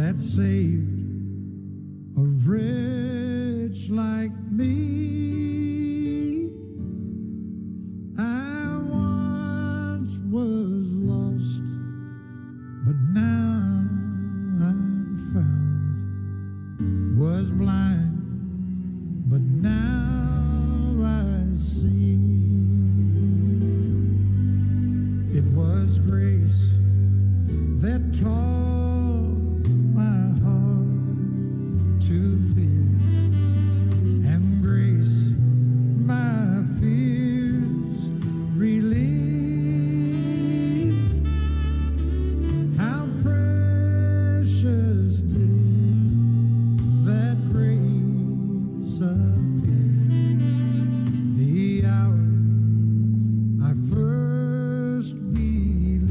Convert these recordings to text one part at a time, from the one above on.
that saved a wretch like me. I once was lost, but now I'm found. Was blind, but now I see. It was grace that taught my heart to fear, and grace my fears relieved. How precious did that grace appear the hour I first believed.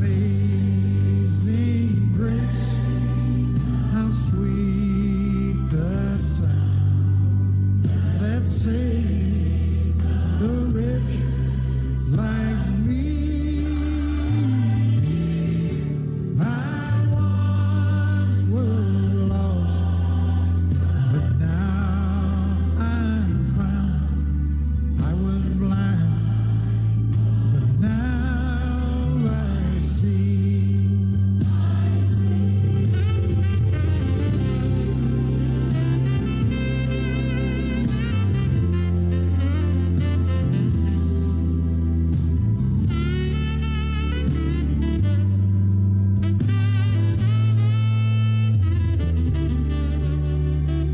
Amazing grace, how sweet the sound that saved a wretch like me. I once was lost, but now I'm found. I was blind, but now I see.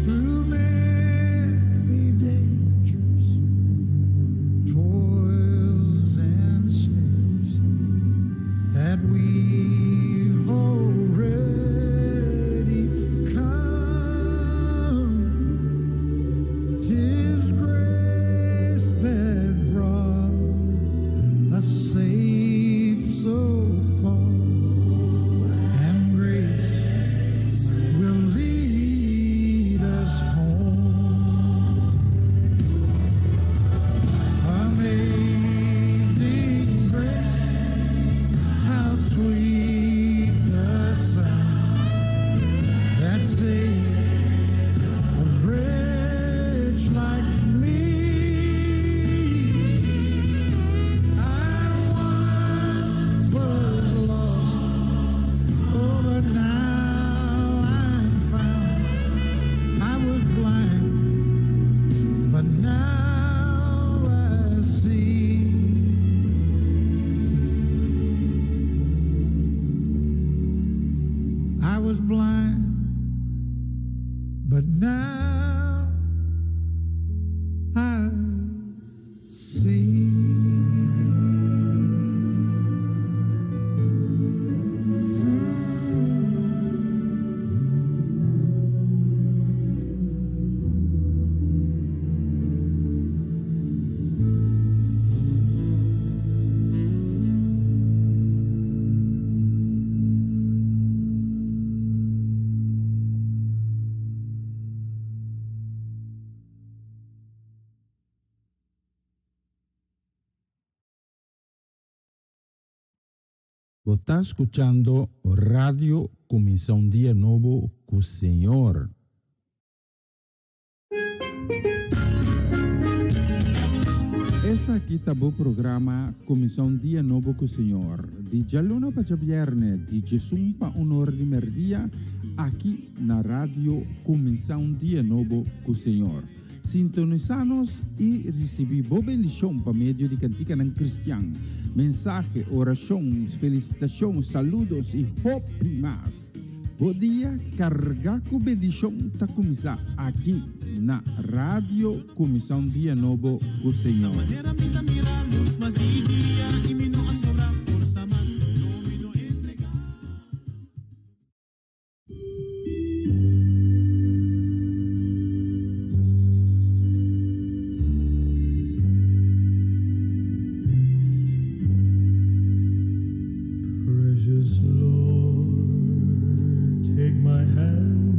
Through many dangers, toils and snares that we've already come, 'tis grace that brought us safe so far, and grace will lead us home. Amazing grace, how sweet the sound that saved a wretch like me. I once was lost, oh, but now I'm found. I was blind, but now I see. I was blind, but now I see. Vos está escuchando Radio Comienza un Día Nuevo con Señor. Essa aqui tá o programa Comienza un Dia Novo com o Senhor. De Jaluna para Viernes, de Jesus para Honor de Merdia, aqui na rádio Comienza un Dia Novo com o Senhor. Sintonizanos e recebi boa bendição para meio de cantica ng Cristian. Mensagem, orações, felicitações, saludos e hope mais. Bom dia, carga com bendição tá começar aqui na rádio Comienza un Dia Novo com o Senhor. Precious Lord, take my hand,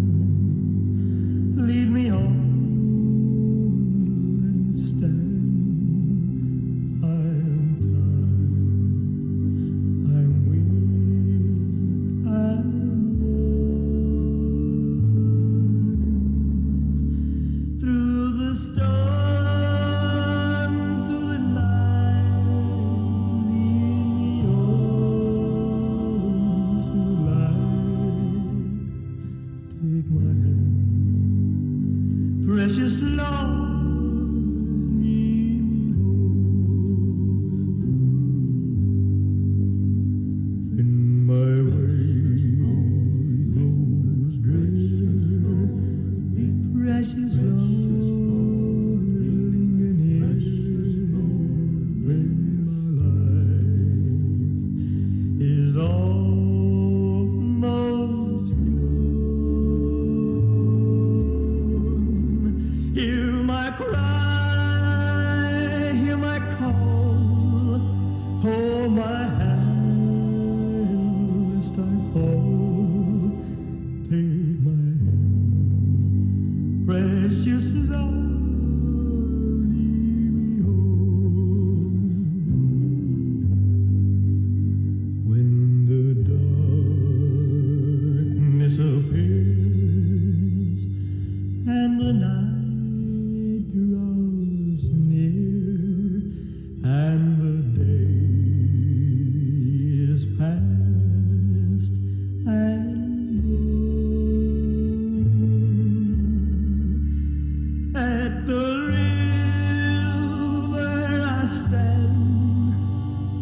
lead me on, let me stand. I am tired.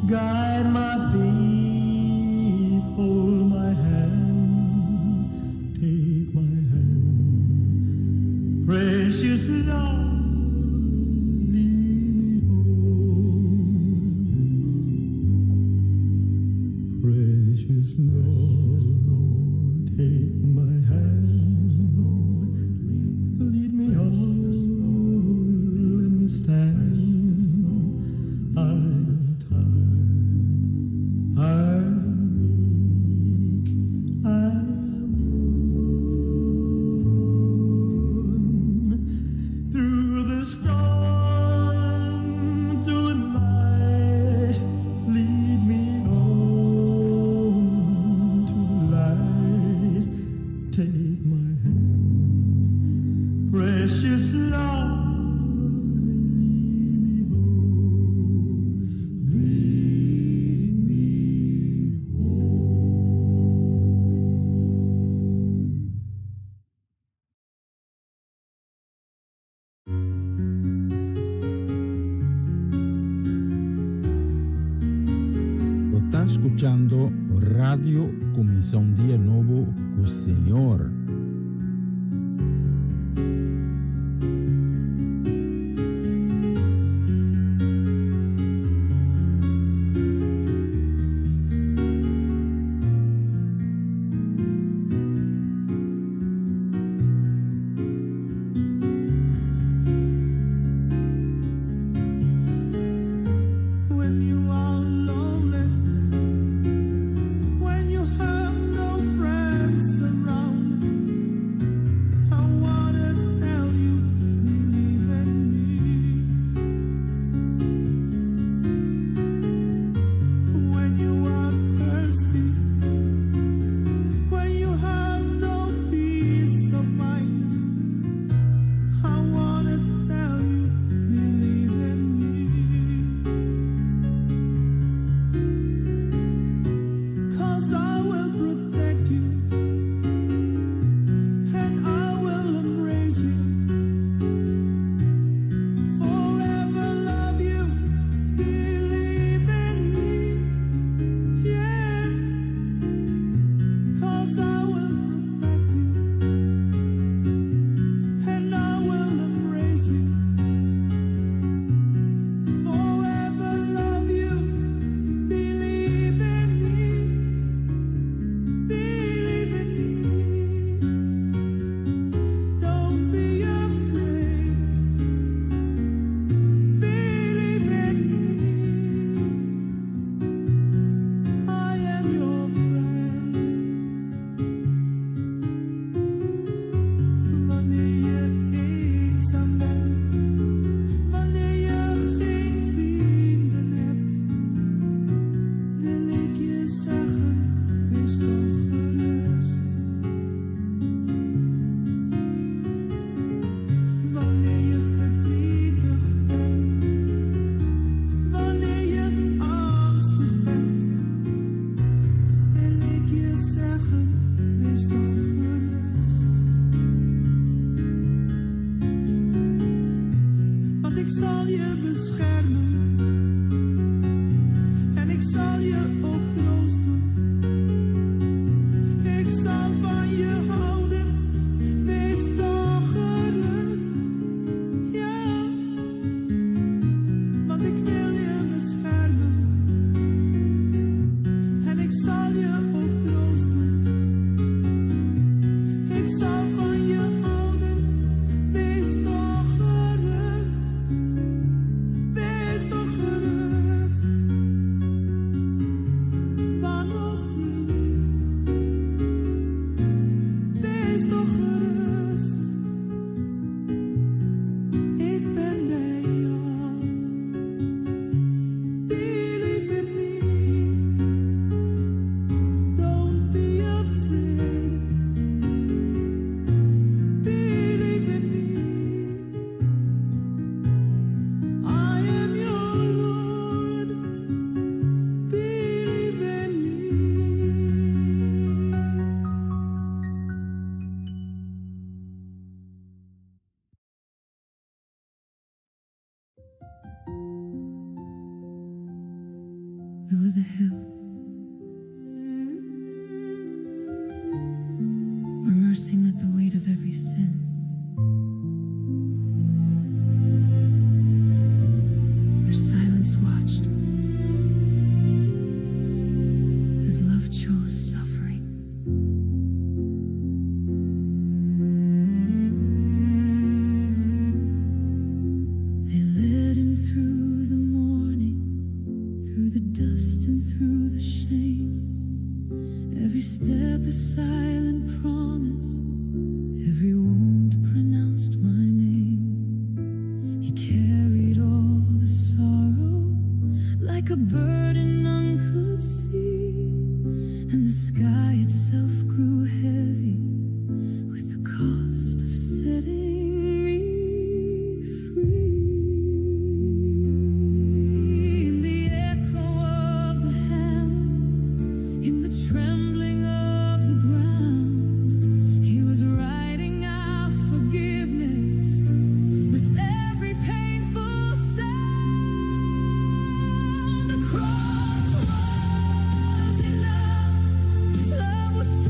guide my feet, hold my hand, take my hand, precious Lord, lead me home. Precious Lord, take my hand, lead me home, let me stand. I'm tired, I'm weak, I'm worn. Through the storm, through the night, lead me home to the light. Take my hand, precious Lord. Está escuchando Radio Comienza un Día Nuevo con el Señor. When you are lonely, when you have no friends around, I wanna tell you, believe in me. When you are thirsty, when you have no peace of mind, I wanna tell you, believe in me. 'Cause I will protect you, and I will embrace you, forever love you, believe in me, yeah. 'Cause I will protect you, and I will embrace you, forever love you, believe in me. Believe in me. Don't be afraid. Believe in me. I am your friend. Wanneer je eenzaam bent, wanneer je geen vrienden hebt, wil ik je zeggen, wees toch gerust. Wanneer je verdrietig bent, wanneer je angstig bent, wil ik je zeggen, wees toch gerust. Want ik zal je beschermen en ik zal je ook troosten. Ik zal van je houden, wees toch gerust, ja. Want ik wil je beschermen en ik zal je ook troosten. Ik zal van je houden, wees toch gerust, wees toch gerust. Wanneer there was a hill where mercy met the weight of every sin. Where silence watched as love chose suffering. They led him through the morning, through the dust and through the shame. Every step a silent promise, every wound pronounced my name. He carried all the sorrow like a burden none could see, and the sky itself grew heavy with the cost of setting me free. In the echo of the hammer, in the trembling of the ground, he was writing out forgiveness with every painful sound. The cross was enough, love was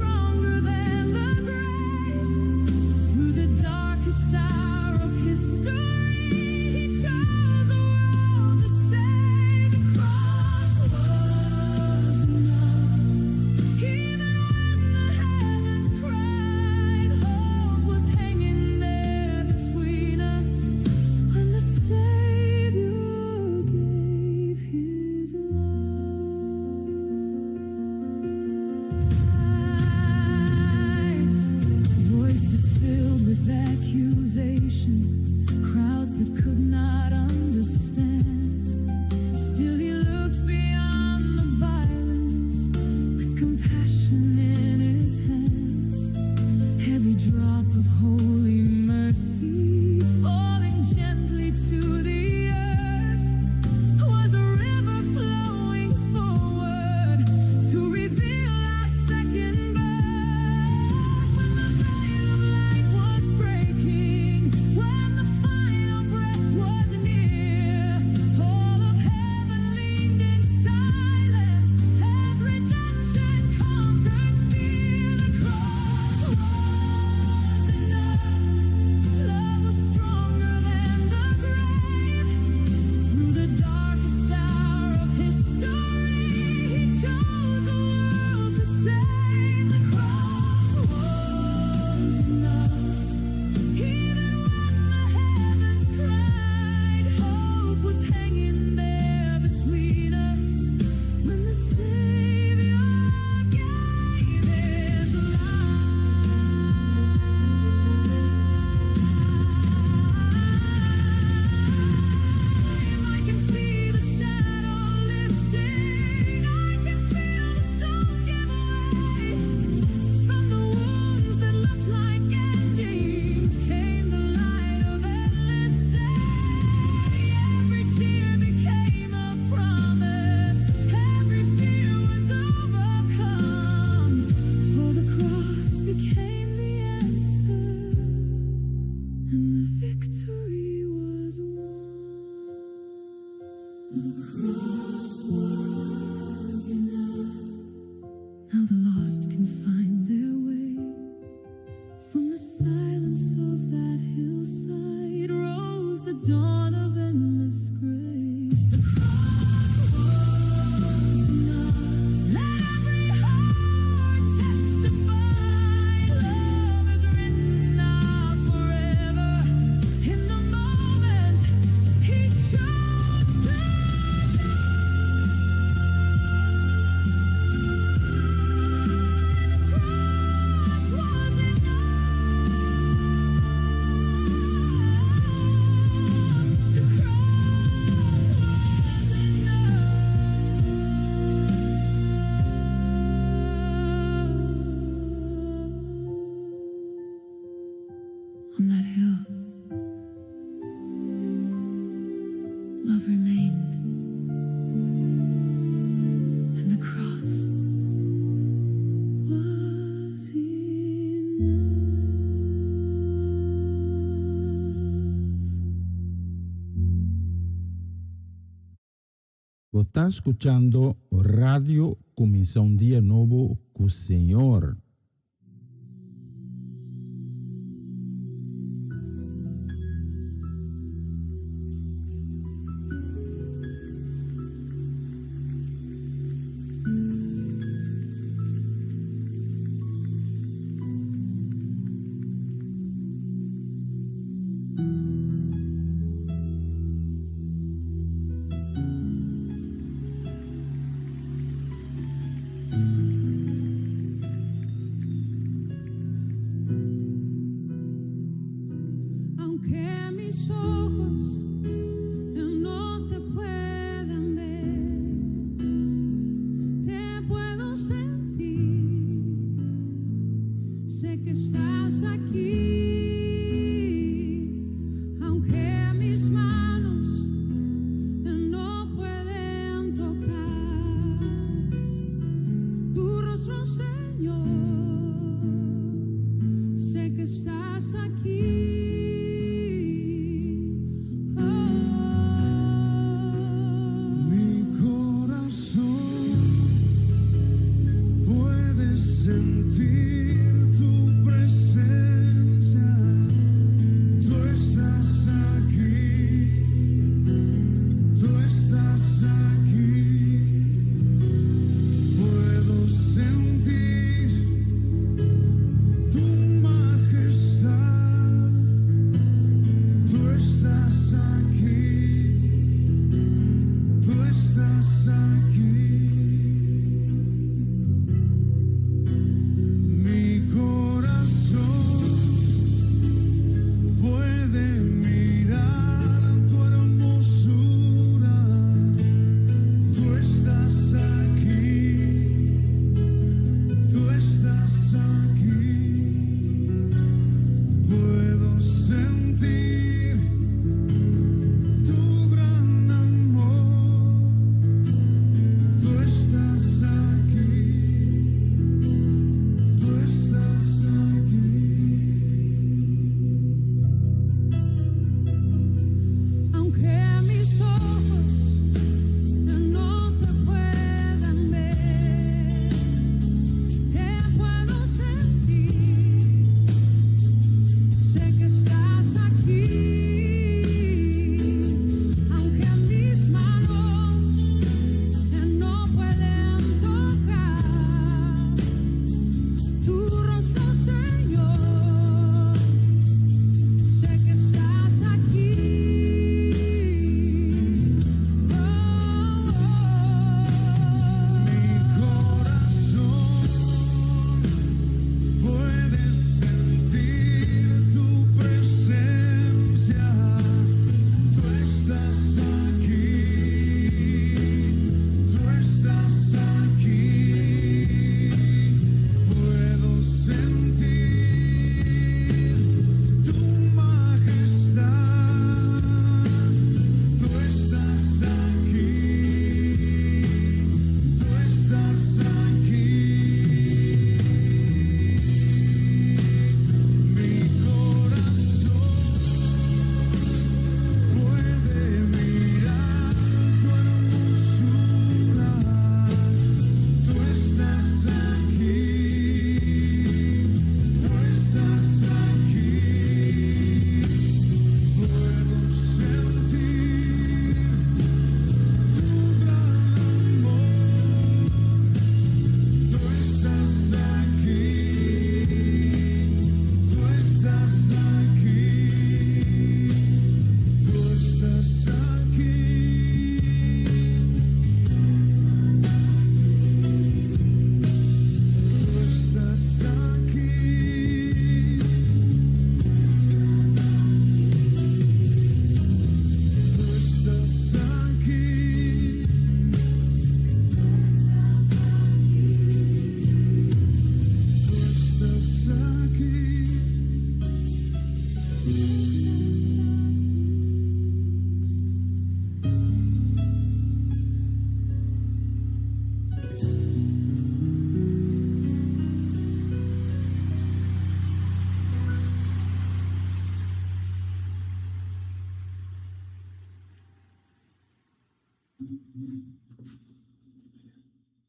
Você está escuchando Radio Começar um Dia Novo com o Senhor.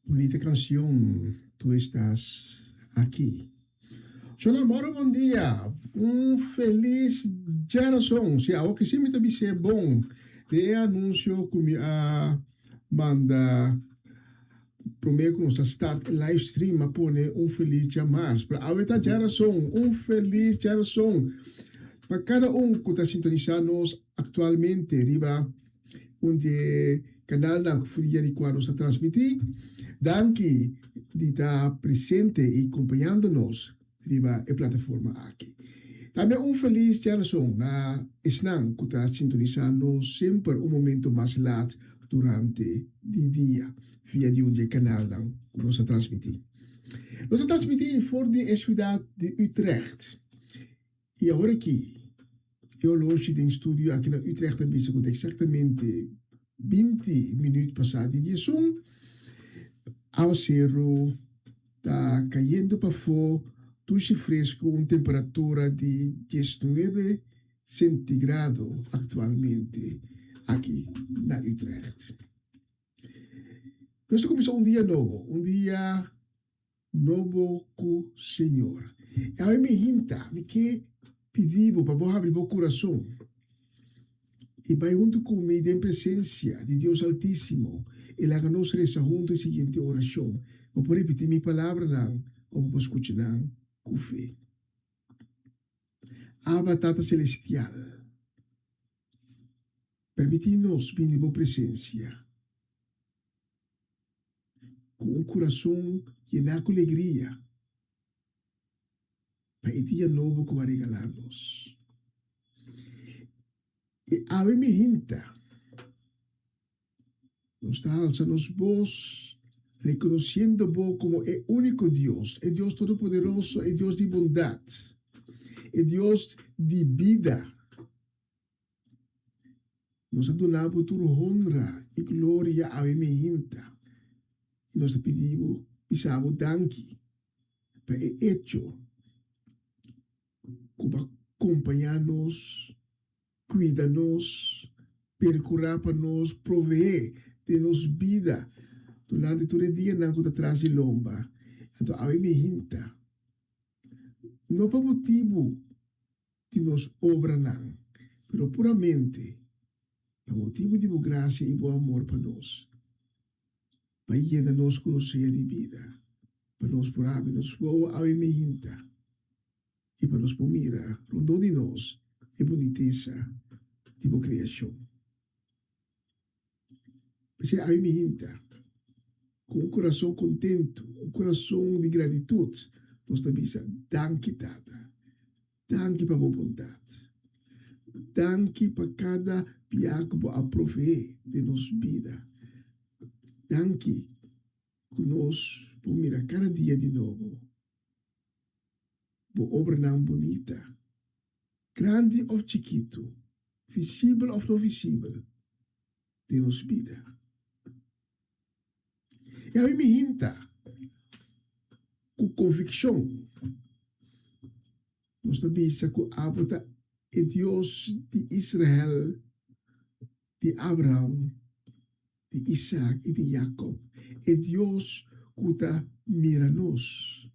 Bonita canção, tu estás aqui. Seu namoro, bom dia. Feliz geração. Se algo que sempre também é bom, de anúncio que manda primeiro que nós start live stream a pôr feliz jamás. Para a outra geração, feliz geração. Para cada que está sintonizando atualmente, riba, onde canal da Fria de quando está transmitir, danke de estar presente e acompanhando-nos riba a plataforma aqui. Também feliz geração na Snang que está sintonizando sempre momento mais lato durante o dia via de onde canal da que nós transmitir. Nós transmitir for de cidade de Utrecht. E agora aqui, eu longe de estúdio aqui na Utrecht, com exatamente 20 minutos passados de som, ao cerro está caindo para fora, tudo fresco, com temperatura de 19 centigrados atualmente aqui na Utrecht. Nós começamos dia novo com o Senhor. E aí me hinta, me que pedivo para abrir o coração e vai junto comigo em presença de Deus Altíssimo e lá nós reza junto a seguinte oração. Vou repetir minha palavra não, ou vou escutar com fé. Abba Tata Celestial, permite-nos vir em presença com coração llenar com alegria para o dia novo que vai regalar-nos. E a me hinta, nos está alçando os voz, reconhecendo vos como é único Deus, é Deus Todo-Poderoso, é Deus de bondade, é Deus de vida. Nos adonamos por honra e glória a me hinta. E nós pedimos, pisamos danke, para o hecho, que vai acompanhar-nos, cuida-nos, percurar para nós, prover de nos vida durante todo o dia não que atrás de lomba. Então, a me hinta. Não por motivo de nos obra não, mas puramente por motivo de boa graça e bom amor para nós. Para llenar-nos com o cheio de vida. Para nós por nos boa a me hinta. E para nos por mirar, rondou de nós, a boniteza de boa criação. Porque a me hinta, com um coração contento, um coração de gratitude, nós também dizemos, danke Tata, danke para a boa bondade, danke para cada piaco que a prover de nossa vida, danke que nós por mirar cada dia de novo, por obra não bonita, grande ou chiquito, visível ou não visível, de nossa vida. E aí me hinta, com convicção, nós sabemos que Abba é Deus de Israel, de Abraão, de Isaac e de Jacob. É Deus que está mira-nos.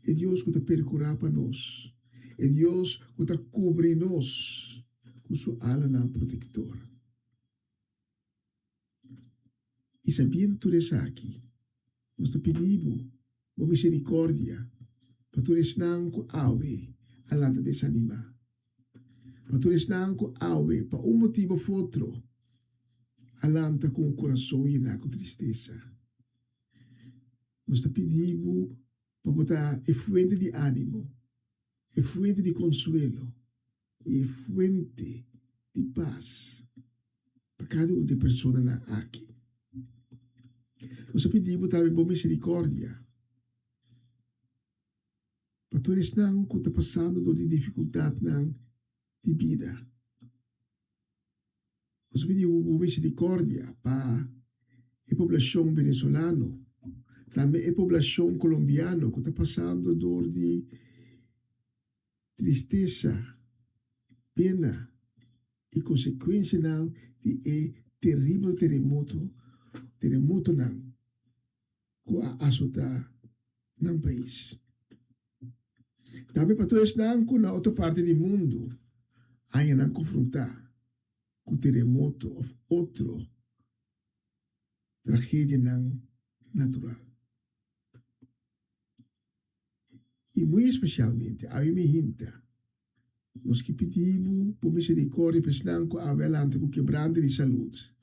É Deus que está percurar para nós. É Deus que está cobrir-nos com sua ala protectora. E sabendo tudo isso aqui, nós pedimos a misericórdia para todos não que awe alanta desanimar. Para todos não que awe para motivo ou outro alanta com o coração llenar com tristeza. Nós pedimos para botar a fuente de ânimo, a fuente de consuelo e a fuente de paz para cada uma de pessoas aqui. Nós pedimos também por misericórdia para todos não que estão passando de dificuldade de vida. Nós pedimos por misericórdia para a população venezuelana, também a população colombiana que está passando dor de tristeza, pena e consequência de terrível terremoto terremoto nang kua asuta ng país. Também para todos nang na outra parte do mundo ainda não confrontar com terremoto ou outro tragédia não natural. E muito especialmente a mim hinta nós que pedimos por misericórdia pesnang ko avelante com quebrante de saúde.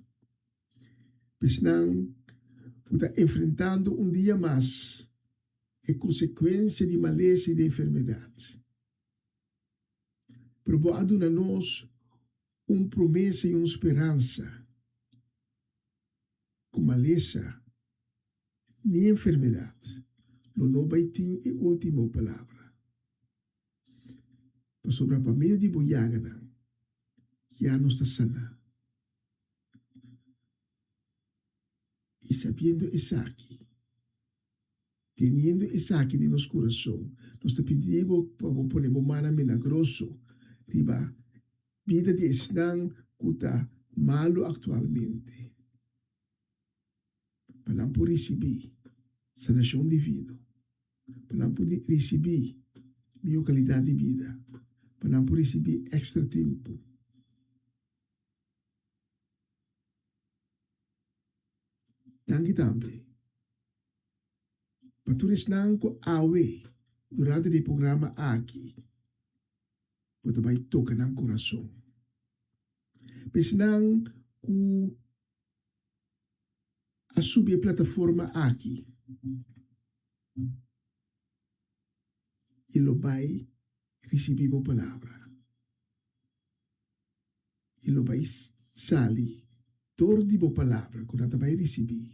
Pesnang está enfrentando dia mais a consequência de maleza e de enfermidade. Proboado a nós promessa e esperança. Com maleza nem enfermidade, não vai ter a última palavra. Para sobre a família de Boiagana, já não está sana. E sabendo isso aqui, teniendo isso aqui de nosso coração, nós te pedimos para poner mana milagroso, riba, vida de esnang kuta malo atualmente. Para por receber sanação divina, para por receber minha qualidade de vida, para por receber extra tempo. Tangi também. Para tu resnang ko awe durante o programa aqui, você vai tocar no coração. Pesnang ku a subir a plataforma aqui. E lo vai receber a palavra. E lo vai sali dor di a palavra quando vai receber.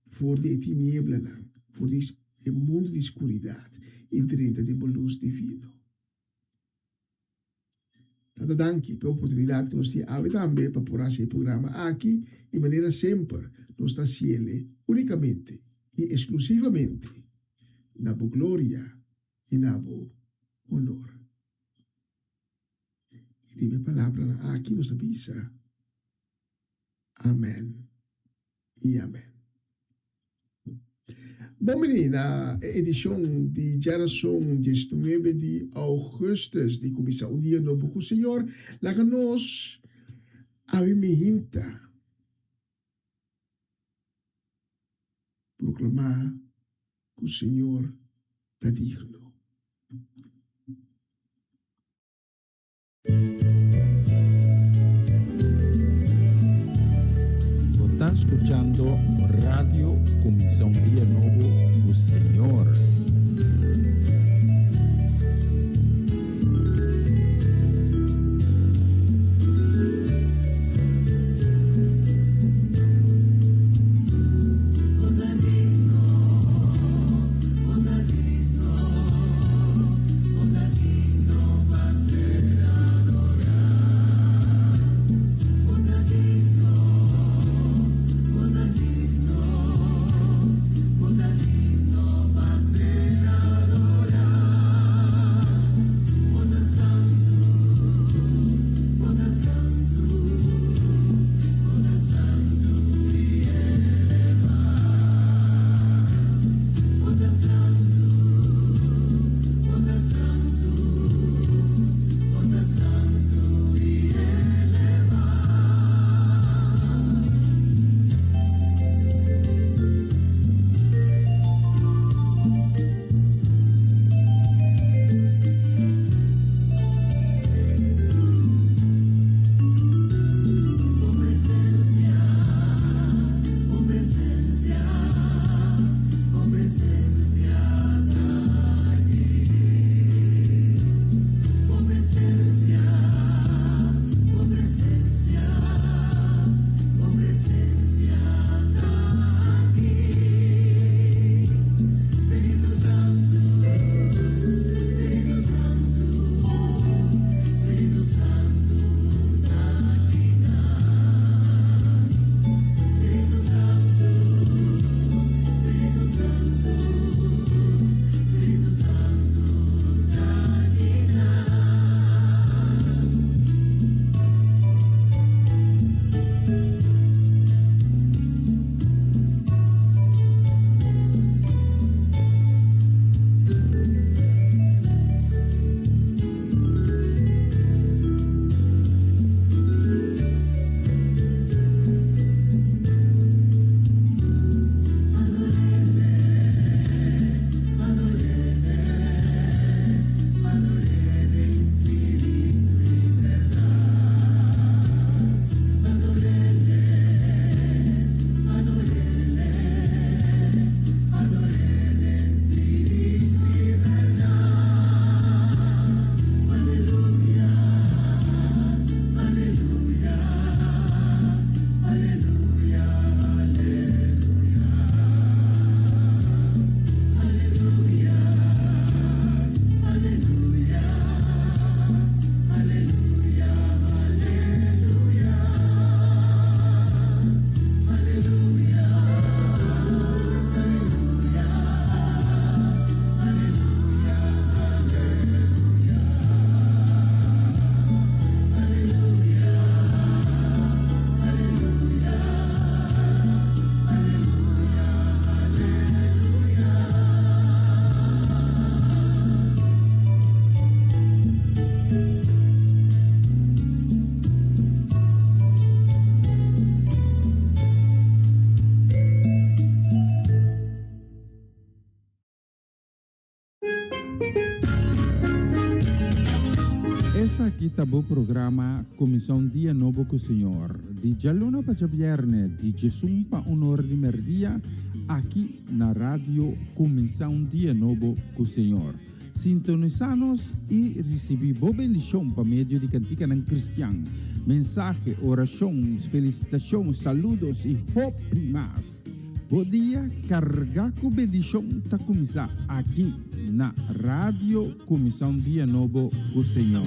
For de tiniebla não, for de mundo de escuridade e dentro de uma luz divina. Tata danke per l'opportunità che noi abbiamo também para porre esse programa aqui de maneira sempre nós está ciele unicamente e exclusivamente na boa glória e na boa honor. E de palavra aqui nos avisa. Amém e amém. Bom, menina, edição de geração 19 de augustus de Comissão Dia Novo com o Senhor, lá que nós avimenta proclamar que o Senhor está digno. Está escuchando Radio Comisión Día Nuevo, o Señor. Ser Essa aqui tá o programa Comissão Dia Novo com o Senhor. De Jaluna para Viernes, de Jesus para Honor de Merdia, aqui na rádio Comissão Dia Novo com o Senhor. Sintonizanos e recebi boa bendição para meio de cantica ng cristiano. Mensagem, orações, felicitações, saludos e hope mais. Bom dia, carga com bendição tá começar aqui na rádio Comissão Dia Novo com o Senhor.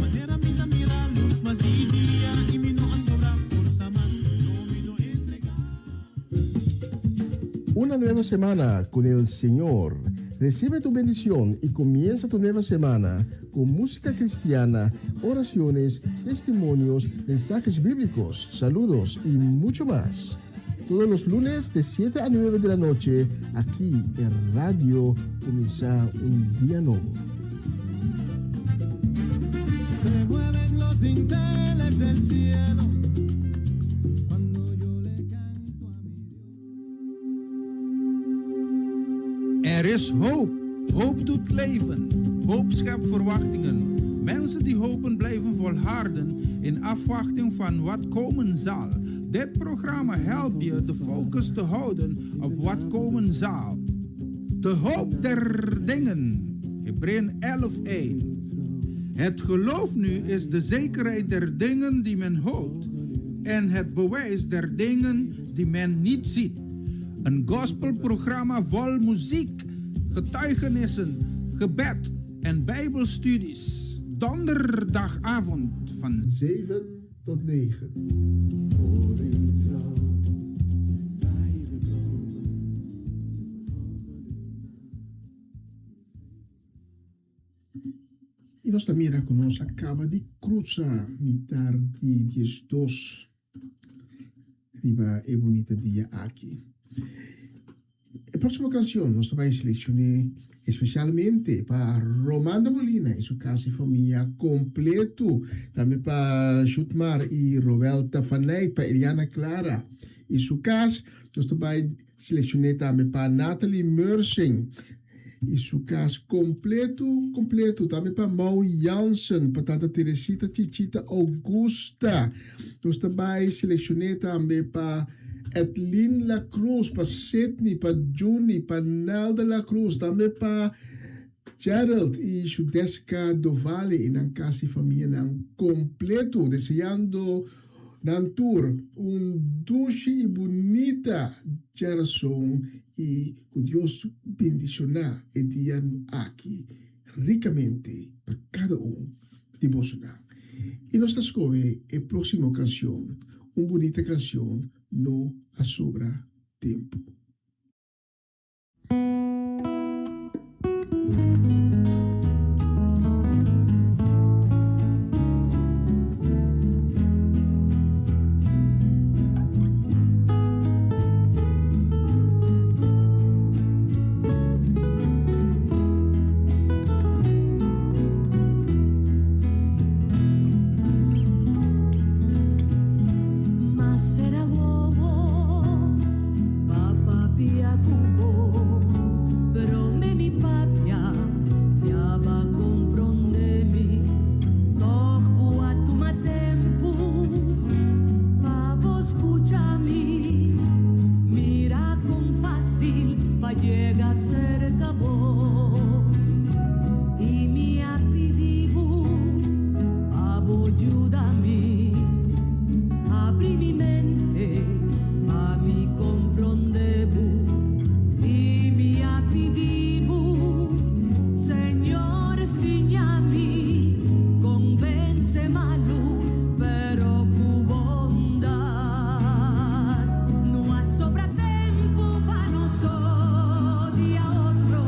Una nueva semana con el Señor. Recibe tu bendición y comienza tu nueva semana con música cristiana, oraciones, testimonios, mensajes bíblicos, saludos y mucho más. Todos los lunes de 7 a 9 de la noche, aquí en Radio Comienza un Día Nuevo. Se mueven los dinteles del cielo cuando yo le canto a mi Dios. Er is hoop. Hoop doet leven. Hoop schept verwachtingen. Mensen die hopen blijven volharden in afwachting van wat komen zal. Dit programma helpt je de focus te houden op wat komen zal. De hoop der dingen. Hebreeën 11:1. Het geloof nu is de zekerheid der dingen die men hoopt en het bewijs der dingen die men niet ziet. Een gospelprogramma vol muziek, getuigenissen, gebed en bijbelstudies. Donderdagavond van 7 tot 9. Y nuestra mira con nos acaba de cruzar mitad de 12 riba e bonita dia aquí. La próxima canción nos va a seleccionar especialmente para Romanda Molina y su casa y familia completo, también para Jutmar y Roberta Faneit, para Eliana Clara y su casa. Nos va a seleccionar también para Natalie Mersing y su casa completo, también para Mau Jansen, para Tata Teresita Chichita Augusta. Nos va a seleccionar también para Edlin La Cruz, para Sidney, para Juni, para Nelda La Cruz, también para Gerald y su Desca Dovale y en casa y familia completo, deseando Nantur un dulce y bonita geración y que Dios bendiciona el día aquí ricamente para cada uno de vosotros. Y nos escoge la próxima canción, una bonita canción, no sobra tiempo. Será bobo, papá pia cubo, pero me mi papia ya va comprendemi, torbo a tu tempo, pavo escúchame, mira con fácil pa llega cerca vos, y mi apidibu, pavo ayúdame. Apri mi mente, a mi comprendebu, y mi apidibu, Señor, enséñame, convence malu, pero cu bondad, no sobra tiempo para nosotros, día otro,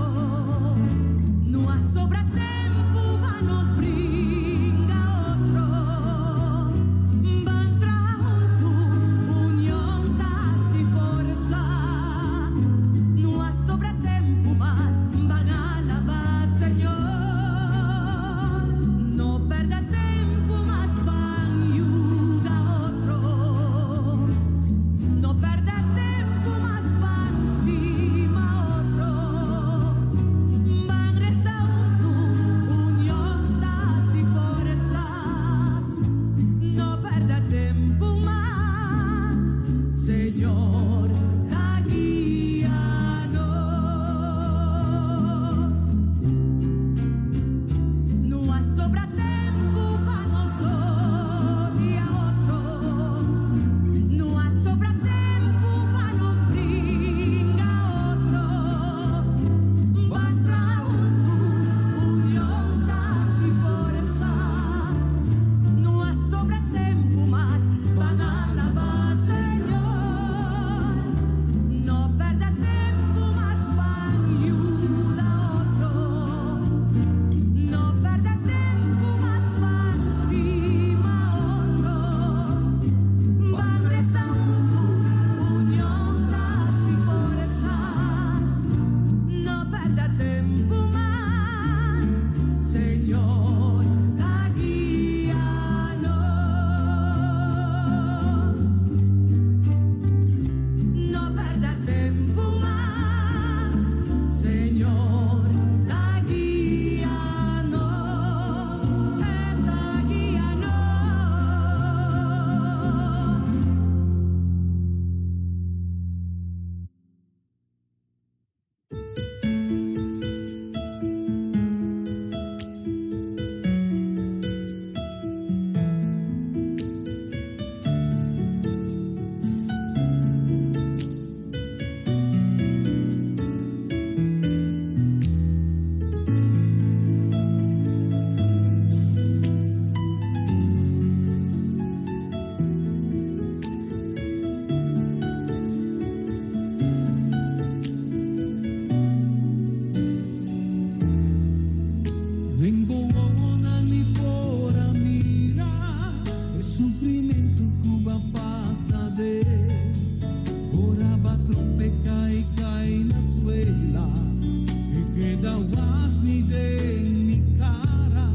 dawat-me dei cara,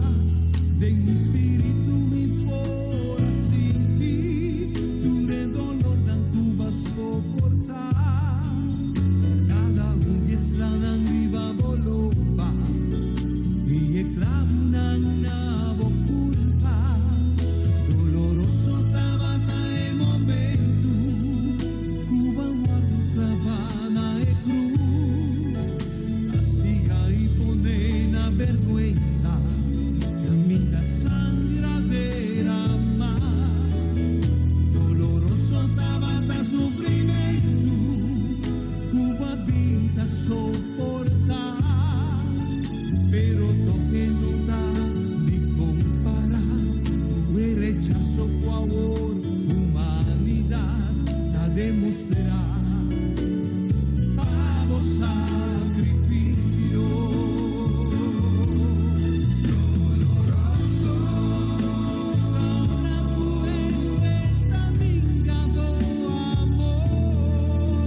dei mi spirito mi pora sentir, dure dolor dan tu vas soportar. Cada día strada arriva volopa, y e clavo una culpa, doloroso tabata e momento, Cuba guardo clavana e cruz, castiga y pone na vergüenza, camina sangradera mar, doloroso tabata sufrimiento, Cuba pinta soportar, pero toque no da ni comparar, el rechazo favor, humanidad, la demostrar, pavo sacrificio. Doloroso, ahora tu enfrenta vingado amor.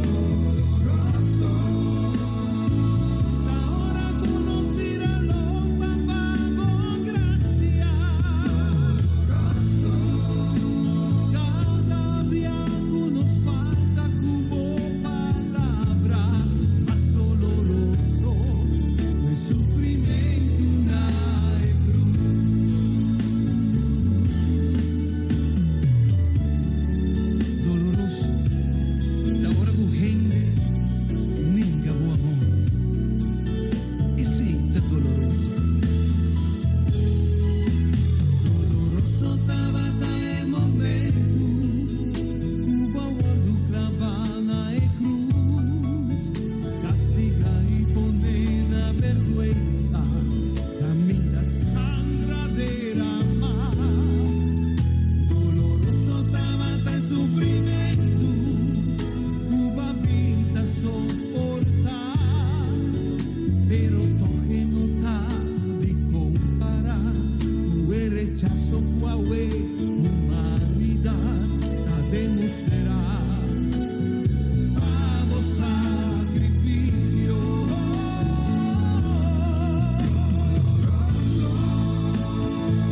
Doloroso, ahora tú nos míralo, papá, con gracia. Doloroso, cada día nos falta como palabra, más doloroso, el sufrimiento na doloroso, la hora con gente, ninga bo amor, ese está doloroso. Doloroso tabata e momento, Cuba guardo clavana e cruz, castiga y pone na vergüenza, camina sangradera mar, doloroso tabata e sufrimiento, Cuba pinta soportar, pero toque no está de comparar, el rechazo fue humanidad, la demostrar, pavo sacrificio. Doloroso,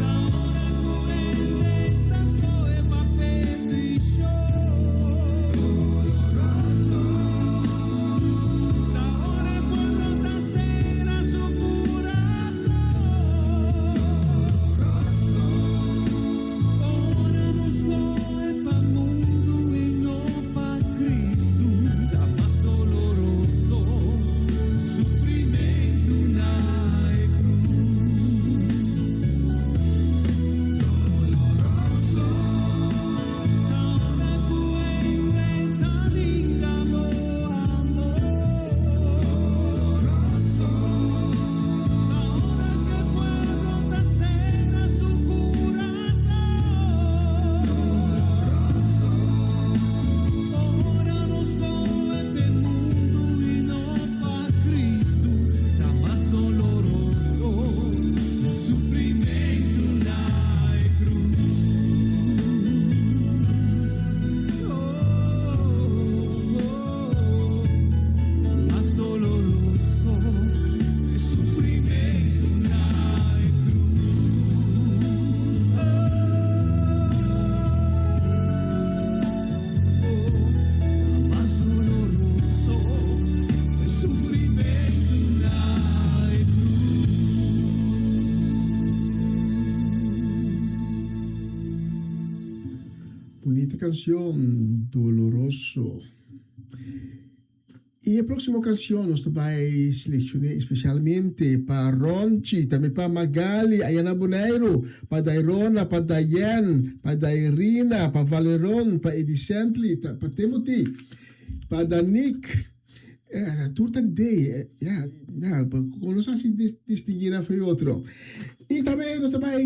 ahora tú inventas coe papel y show. Doloroso, ahora el pueblo te cera su corazón. Doloroso, ahora nos coe pa' mundo y no pa' Cristo, la más doloroso, sufrimiento na e cruz. Doloroso, ahora tu enfrenta vingado amor. Doloroso, ahora que el pueblo te cera su corazón. Doloroso, ahora nos come el mundo y no pa' Cristo, la más doloroso, el sufrimiento na e cruz. Más doloroso, el sufrimiento na e más doloroso, el sufrimiento na e Bonita canción, Doloroso. Y la próxima canción nos vai seleccionar especialmente para Ronchi, también para Magali, Ayana Bonairo, para Dairona, para Dayan, para Dairina, para Valeron, para Edicentli, para Timothy, para Danik. Turta de, no sé si distinguir a otro. Y también nos va a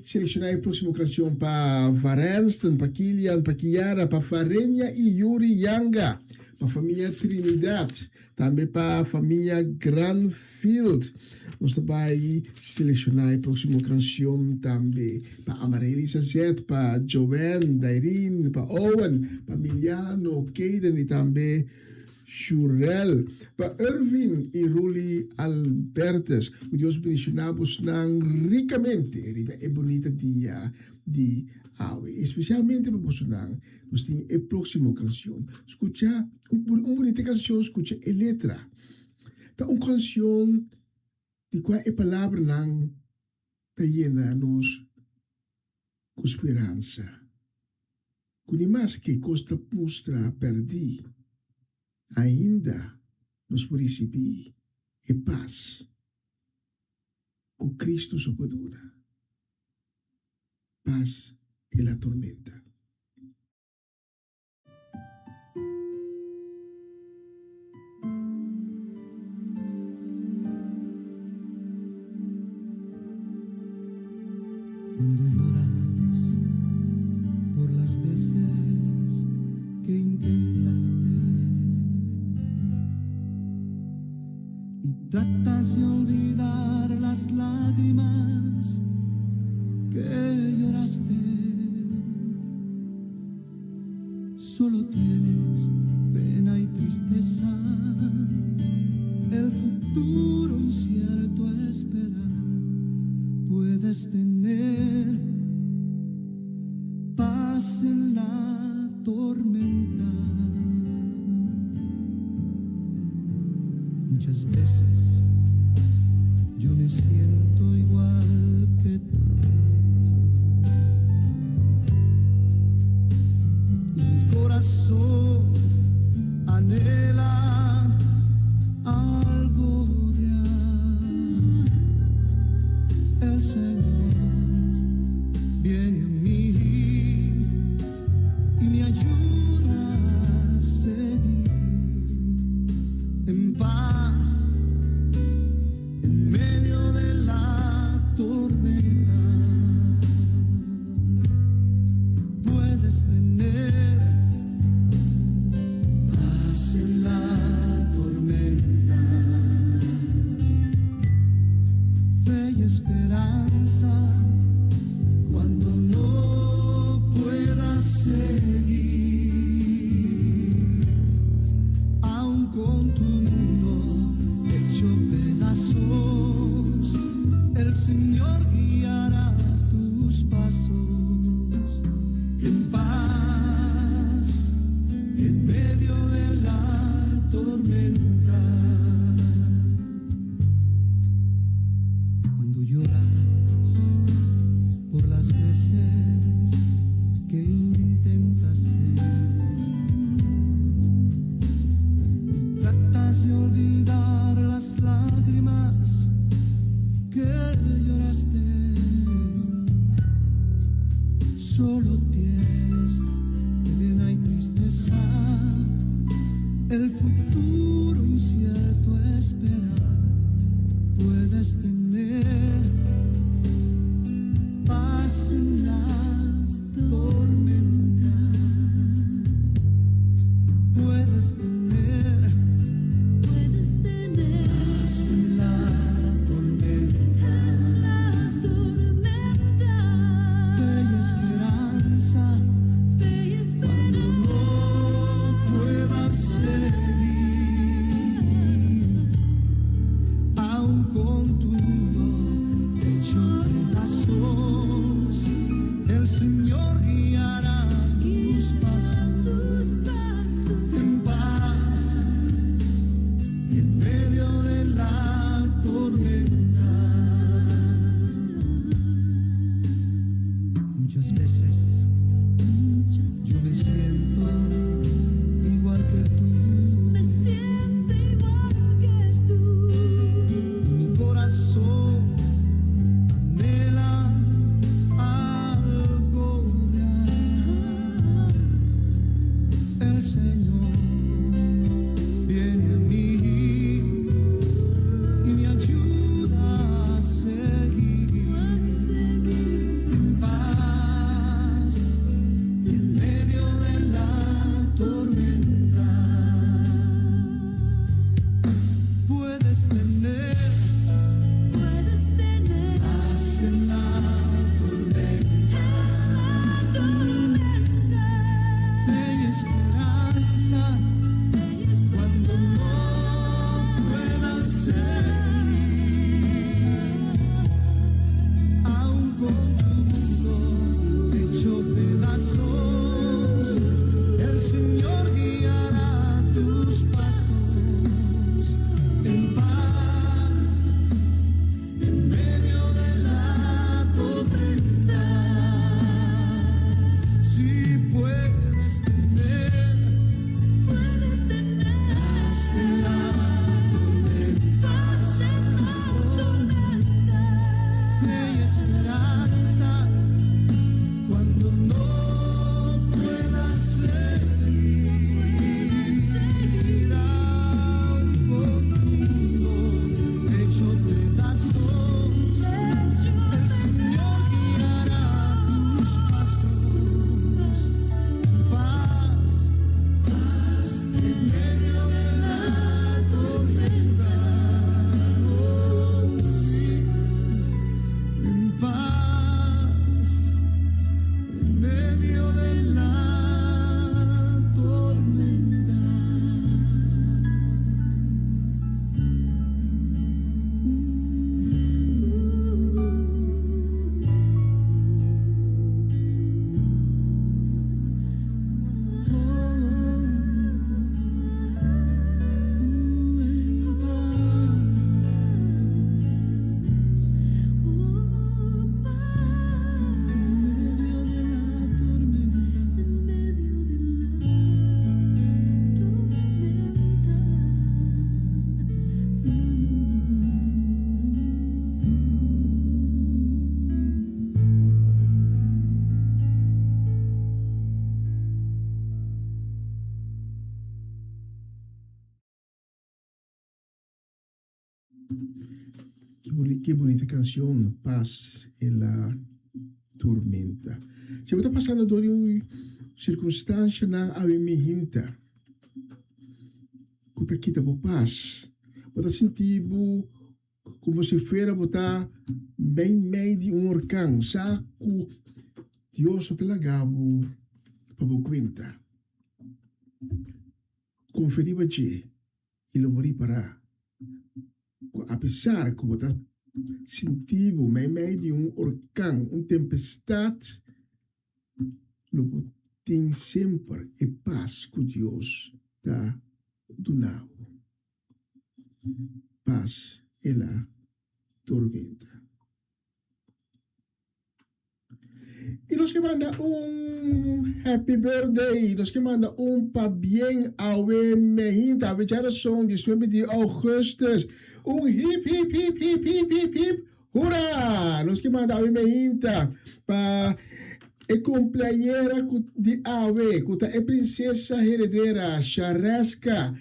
seleccionar la próxima canción para Varensten, para Kilian, para Kiara, para Farenia y Yuri Yanga, para familia Trinidad, también para familia Granfield. Nos va a seleccionar la próxima canción también para Amarelisa Z, para Joven, Dairin, para Owen, para Miliano, Kaden y también Shurel, pa Irvin y Ruli Albertes, que Dios bendicionamos ricamente, riba bonita dia di awe, especialmente para vosotros, nos tiene el próximo canción. Escucha, una bonita canción, escucha la letra. Ta una canción de cual la palabra nang ta llena nos con esperanza. Con más que costa mostra perdi, ainda nos por receber e paz con Cristo sopodona. Paz en la tormenta. Cuando lloras por las veces que intentaste y tratas de olvidar las lágrimas que lloraste, solo tienes pena y tristeza, el futuro incierto espera. Puedes tener paz en la tormenta. Muchas veces yo me siento igual que tú. Mi corazón anhela algo real. El Señor viene a mí y me ayuda a seguir en paz en medio de la tormenta. Puedes tener paz en la tormenta, fe y esperanza cuando no puedas seguir, aun con tu mundo hecho pedazos, el Señor guiará tus pasos en paz en medio de la tormenta. Cuando lloras por las veces que intentaste y tratas de olvidar las lágrimas que lloraste, solo tienes pena y tristeza, el futuro incierto espera. Puedes tener paz en la tormenta. Puedes tener paz en la tormenta. Qué bonita canción, Paz en la tormenta. Se você está passando por uma circunstância na avimihinta, que está aqui por paz, você sentir como se fosse botar bem meio de huracão, saco Deus te lagabo para você conta. Conferir você e lo mori para. Apesar que você está sentindo meio de huracão, tempestade, lo tem sempre a paz que Deus está donando. Paz e la tormenta. E nós que manda happy birthday, nós que manda pa bem ao mehinta, a geração de 19 de agosto, hip hip hip hip hip hip hip, hurra! Nós que manda ao mehinta, pa e companheira de Awe, que é princesa herdeira, Charasca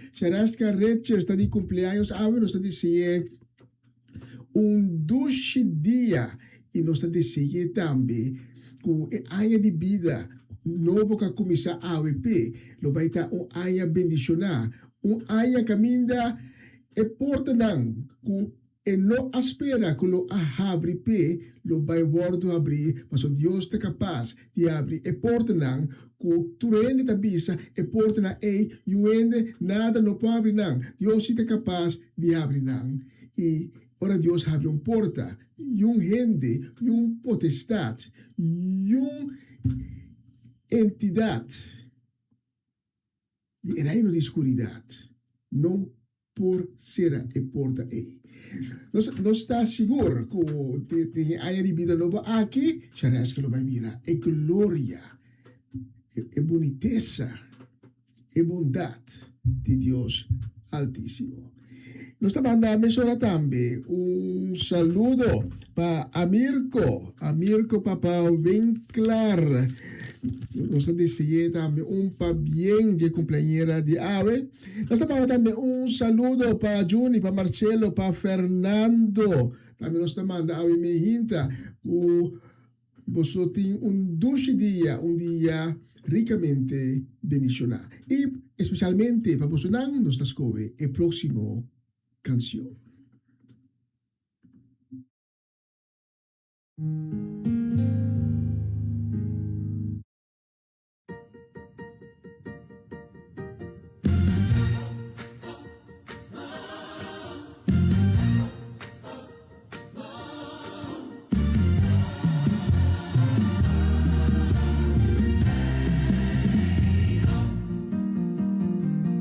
Richards, está de cumpleaños, Awe nos está dizendo doce dia, e nós está dizendo também, que a área de vida, novo que começar a AWP, lo vai estar área bendicionar, área caminha e porta não, que e não espera que lo abre pé, lo vai guardo abrir, mas o Deus está capaz de abrir e porta não, que tu rende da bisa e porta não, e nada não pode abrir não, Deus está capaz de abrir não, e ora Deus abre porta, rende, potestade, entidade, de reino de escuridade, não por ser a porta aí. Nós está seguro que tem área de vida nova aqui, já é que lo vai mirar, é glória, é boniteza, é bondade de Deus Altíssimo. Nós estamos mandando mencionar também saludo para Amirco papá bem claro. Nós desejamos também pa bem de companheira de Ave. Nós estamos também saludo para Juni, para Marcelo, para Fernando. Também nós estamos mandando Ave Mehinta. Você tem doce dia, dia ricamente bendicionado. E especialmente para você não nos escolhe o próximo canção.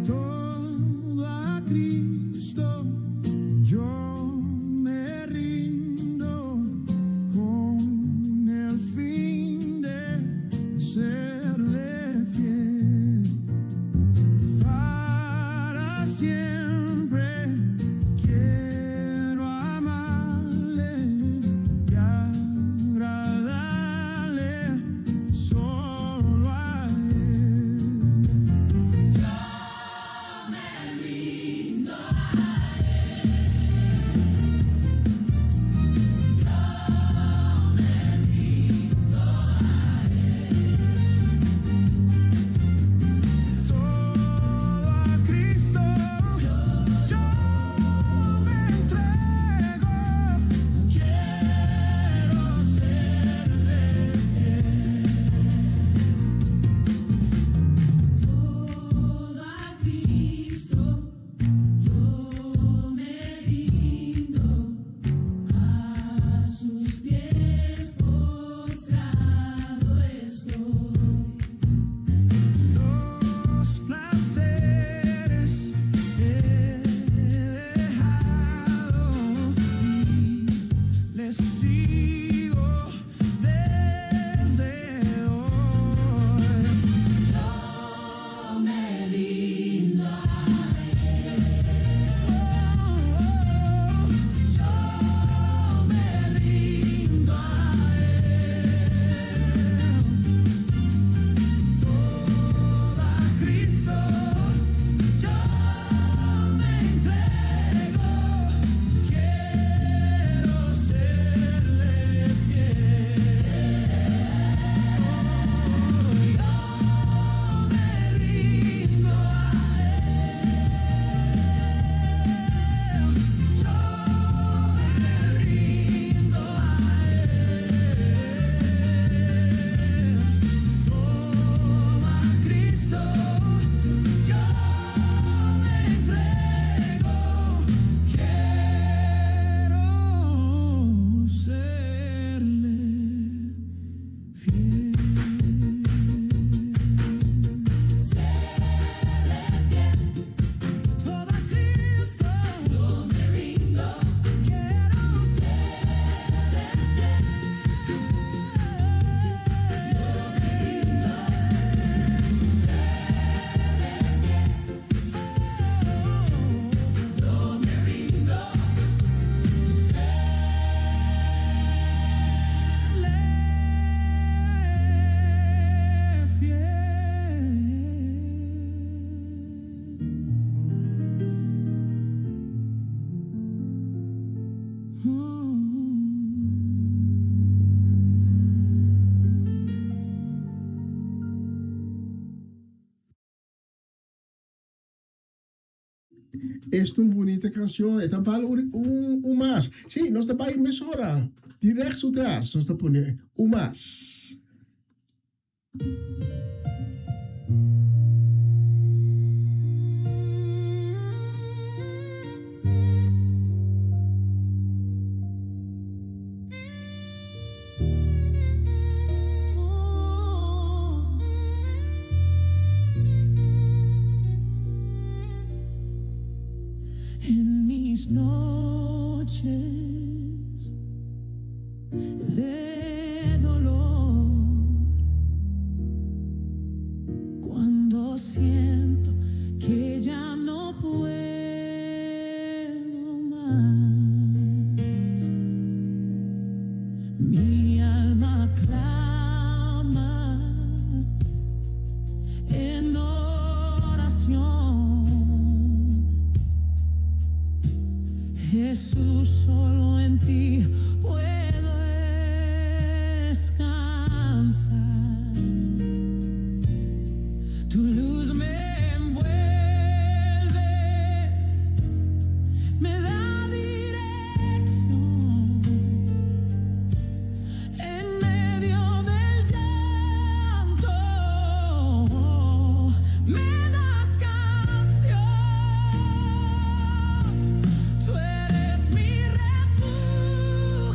Todo a Cristo yo me rindo con esta bonita canción, esta vale un más. Sí, no está para emisora, directo atrás, no está poniendo un más. En mis noches de dolor, cuando siento que ya no puedo más, mi alma clama en oración. Jesús, solo en ti puedo descansar. Tu luz me envuelve, me da dirección en medio del llanto. Me das canción. Tú eres mi refugio.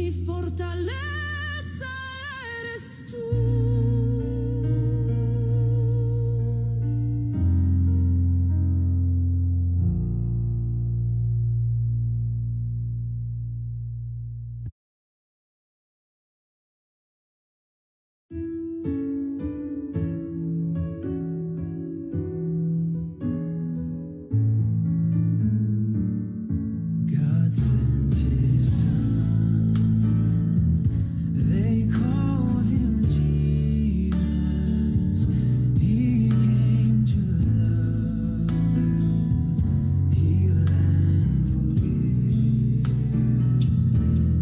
Mi fortaleza eres tú. God sent his son. They called him Jesus. He came to love, heal and forgive.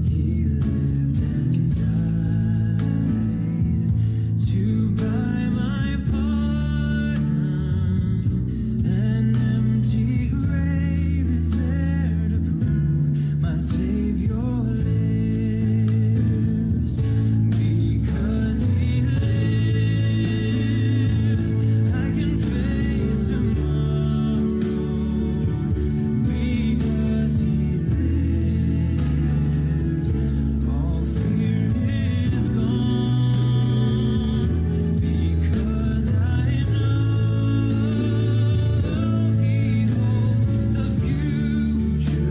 He lived and died to buy my pardon. An empty grave is there to prove my Savior lives. Because he lives, I can face tomorrow. Because he lives, all fear is gone. Because I know he holds the future,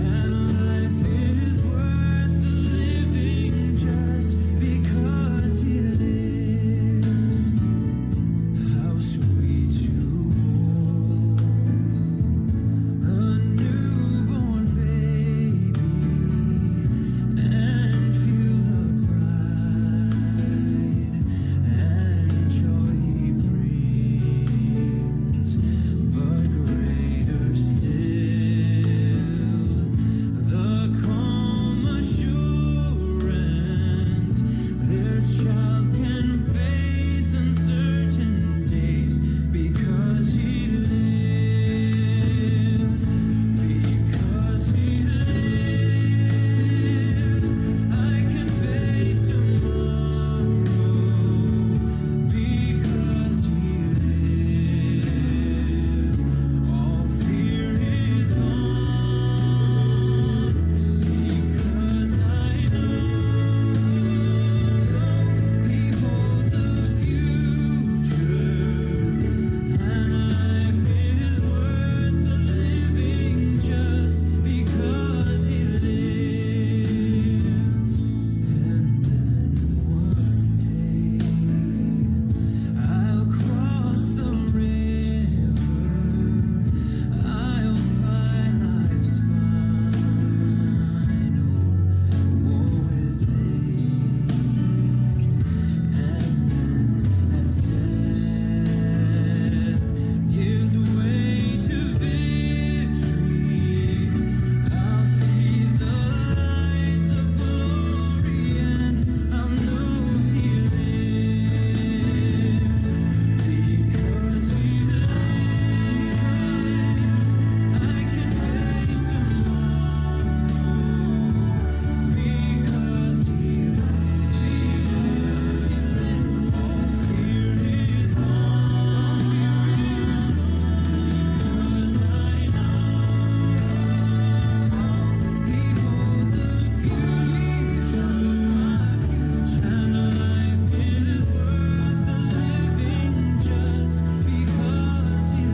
and life is worth the living just because he lives. How sweet to hold a newborn baby and feel the pride and joy he brings. But greater still, the calm assurance this child can face uncertain days because he lives. Because he lives, I can face tomorrow. Because he lives, all fear is gone. Because I know he holds the future, and life is worth the living just because he lives. And then one day I'll cross the river, I'll find life's final war with pain. And then as death gives way to victory, I'll see the lights of glory, and I'll know he lives. Because he lives, I can face tomorrow. Because he lives, all fear is gone. Because I know he holds the future, and life is worth the living just because he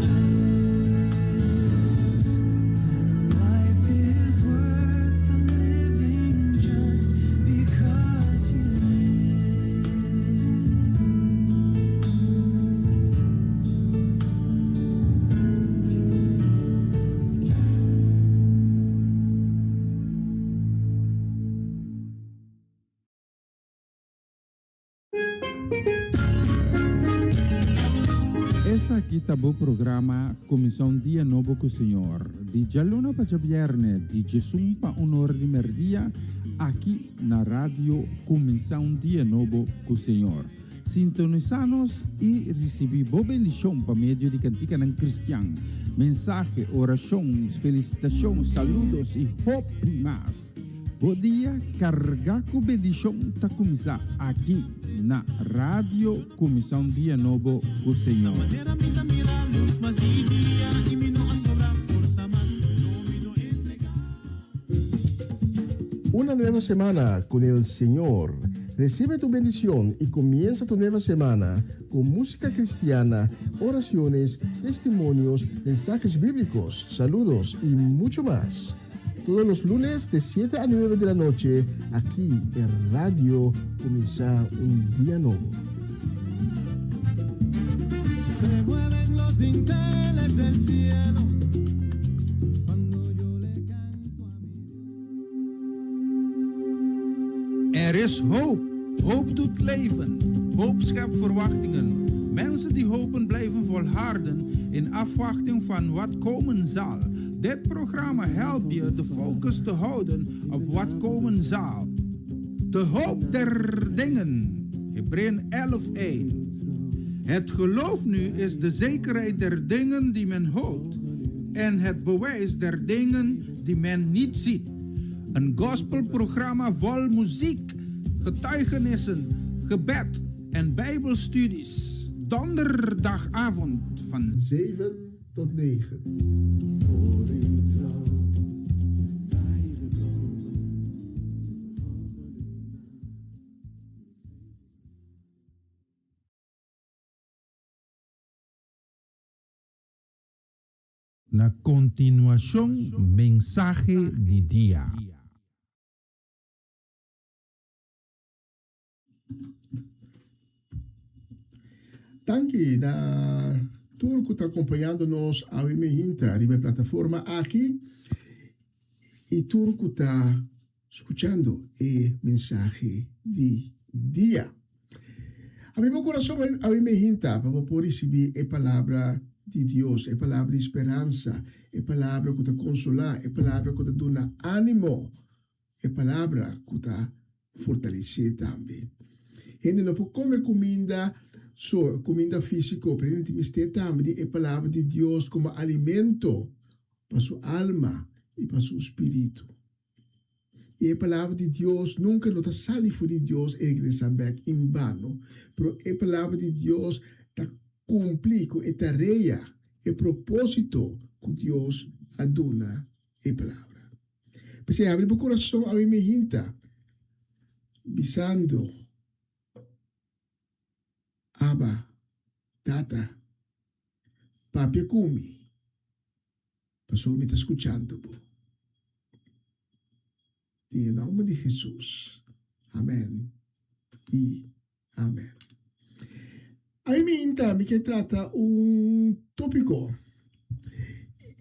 lives. And life is worth the living just because he Essa aqui tá o programa Comissão Dia Novo com o Senhor. De Jaluna para Viernes, de Jesus para Honor de Merdia, aqui na rádio Comissão Dia Novo com o Senhor. Sintonizanos e recebi boa bendição para meio de cantiga ng Cristian. Mensagem, oração, felicitação, saludos e hope mais. Bom dia, carga com bendição tá começar aqui na rádio Comissão Dia Novo com o Senhor. Una nueva semana con el Señor. Recibe tu bendición y comienza tu nueva semana con música cristiana, oraciones, testimonios, mensajes bíblicos, saludos y mucho más. Todos los lunes de 7 a 9 de la noche, aquí en Radio Comienza un Día Nuevo. Se mueven los dinteles del cielo cuando yo le canto a mi. Er is hoop. Hoop doet leven. Hoop schept verwachtingen. Mensen die hopen blijven volharden in afwachting van wat komen zal. Dit programma helpt je de focus te houden op wat komen zal. De hoop der dingen. Hebreeën 11:1. Het geloof nu is de zekerheid der dingen die men hoopt en het bewijs der dingen die men niet ziet. Een gospelprogramma vol muziek, getuigenissen, gebed en bijbelstudies. Donderdagavond van 7 tot 9. Voor uw trouw zijn wij gekomen. Na continuación, mensaje de día. Tanque da turco está acompanhando-nos ao Imehinta, a plataforma aqui, e turco está escutando o mensagem de dia. Abrir meu coração ao Imehinta para poder receber a palavra de Deus, a palavra de esperança, a palavra que está consolar, a palavra que está dando ânimo, a palavra que está fortalecer também. Gente não pode comer comida física, pero tem também a palavra de Deus como alimento para sua alma e para seu espírito. E a palavra de Deus nunca não está salido de Deus e regressa back em vano, pero a palavra de Deus está cumprir com a tarefa e propósito que Deus aduna a palavra. Mas abre o coração ao Imehinta, bisando Abba, Tata, Papi Kumi, pastor me está escuchando. Em nome de Jesus. Amém e amém. Aí me que trata tópico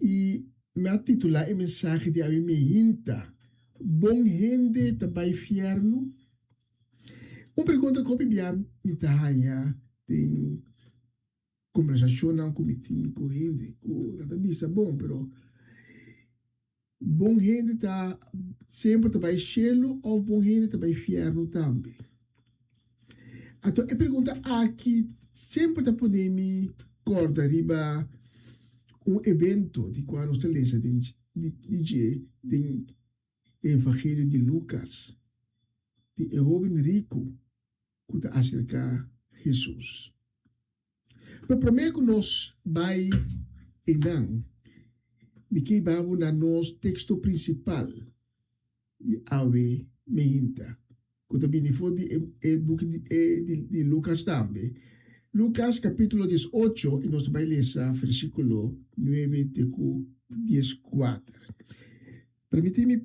e me titula a mensagem de Abimehinta. Bom gente também fierno. Pergunta que eu me tahanha tem conversação com gente, nada bisa bom, pero bom gente tá sempre também cielo ou bom gente também fierno também. Então, a pergunta aqui sempre tá podendo me corda riba evento de quando você lê de Evangelho de Lucas, de jovem rico que está acerca de Jesus. Mas primeiro que nós vai enang, de que vamos na nosso texto principal de Ave Mehinta. Que também foi o book de Lucas também. Lucas capítulo 18, e nós vamos ler versículo 9 até 14. Permite-me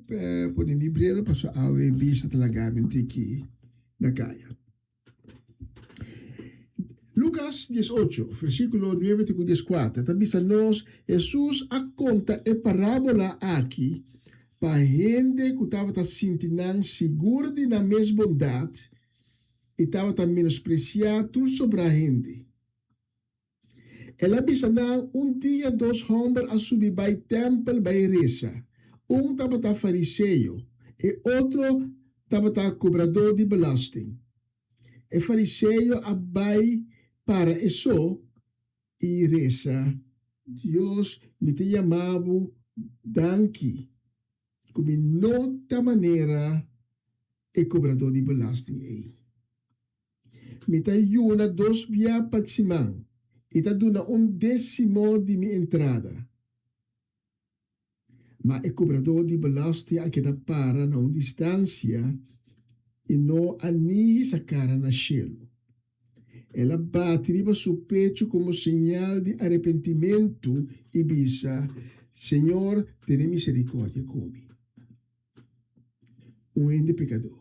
poner mi brelo para sua Ave vista talagamente aqui na caia. Lucas 18, versículo 9 até 14, também nos Jesus conta a parábola aqui para gente que estava sentindo seguro de na mesma bondade e estava menospreciado sobre a gente. Ela disse dia dois homens a subir para o templo para reza. Estava fariseu e outro estava cobrador de belasting. O fariseu abai para isso e reza, Deus me te chamava danke, como nota maneira e cobrador de belasting é. Me te ayuna 2 via patsimang, e te duna 1/10 de minha entrada. mas o cobrador de belasting aqui da para na distância e não anihi sa cara na cielo. Ela bate riba su pecho como señal de arrepentimiento e bisa, Senhor, ten misericórdia comigo. Um ende pecador.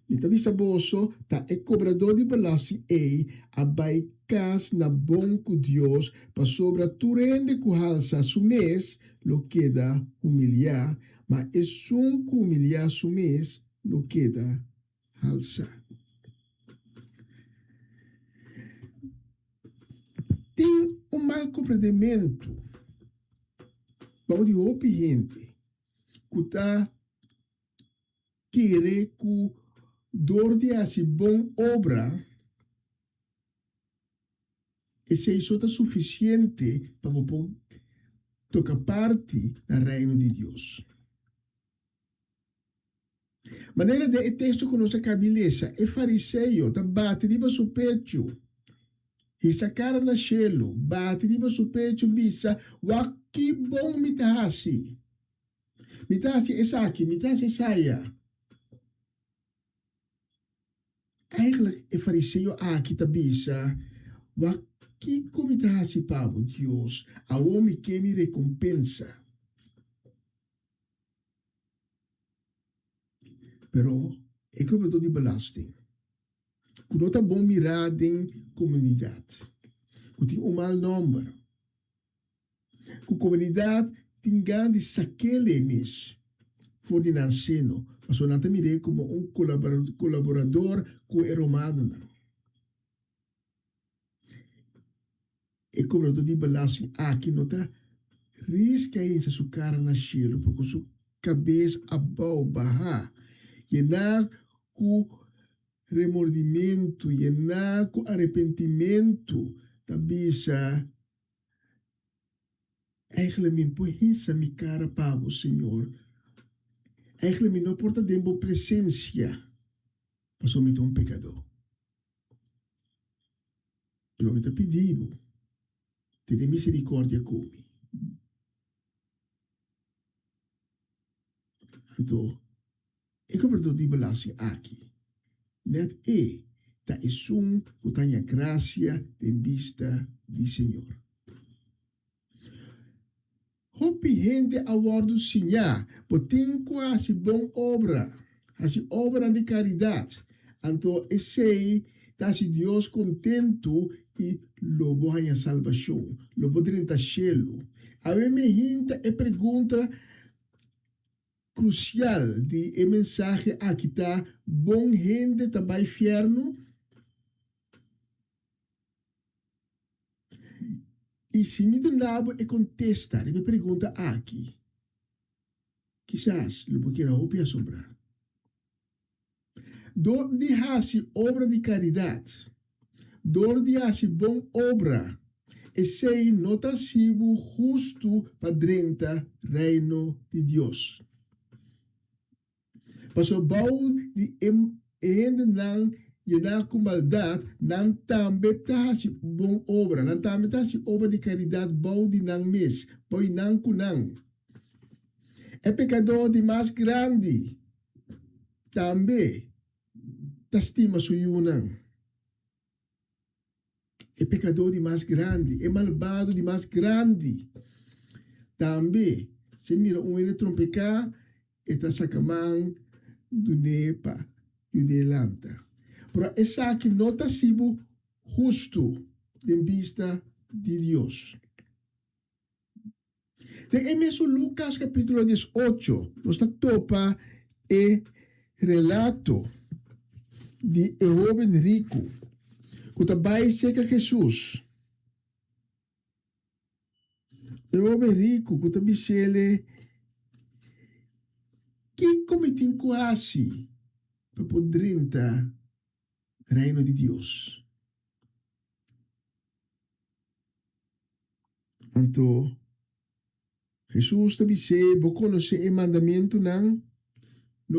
Nita bisa boso, ta e cobrador de belasting abai cas na bom com Deus, pa sobra tu rende ku halsa su mês, lo queda humilhar, mas é um ku humilhar su mês, lo queda halsa. Tem um mal compreendimento, onde houve gente que está querer que dor de assim bom obra e se isso está suficiente para você tocar parte do reino de Deus. Maneira de texto que nós acabamos é fariseu, tá bate riba su pecho. E sacar na cielo, bate riba su pecho, bisa, waki bom mitahasi. Mitahasi esaki, mitahasi saya. Eigenlijk é fariseu aqui tá bisa, waki ko mitahasi pabo, Deus, a homem que me recompensa. Pero, é que eu de belasting. Quando está bom mirado em comunidade, quando tem mau número, que a comunidade tem grande saquele mês, for de nanceno, mas não está mirando como colaborador com o romano. E cobrador de belasting aqui não está risca em sua cara na cielo, porque sua cabeça abau barra, e na com remordimento, e na com arrependimento, da bisa, eigenlijk me põe isso mi cara para o Senhor. Eigenlijk me não porta tempo presença, mas eu me tô pecador. Eu me tô pedindo, tenha misericórdia comigo. Então, eu compreendo de belasting aqui. Net da is que tenha graça em vista do Senhor. Hopi gente awardo sinha, potem quase bom obra, assim obra de caridade. Então, esse tá se Deus contento e lobo a salvação, lobo dentro cielo. A me hinta e pergunta crucial de mensagem aqui tá bom gente tá vai inferno. E se me donava e contesta, e me pergunta aqui, quizás lo porque não pode assombrar. Dor de hasi obra de caridade, dor de hasi bom obra, e sei nota sibo justo para dentro reino de Deus. Paso bau de ende nang yena com maldade, não também hasi bom obra, não também hasi obra de caridade bau de nang mes, bau nang kunang. É pecador de mais grande, também estima suyunang. É pecador de mais grande, é malvado de mais grande. Também, se mira trompecar, está sacamang do nepa e de lanta. Pero essa aqui não está sido justo em vista de Deus. Tem mesmo Lucas capítulo 18, nós topa e relato de o jovem rico que também seca Jesus. O jovem rico que também se ele que cometem quase para poder entrar reino de Deus. Então, Jesus também se vou conhecer o mandamento não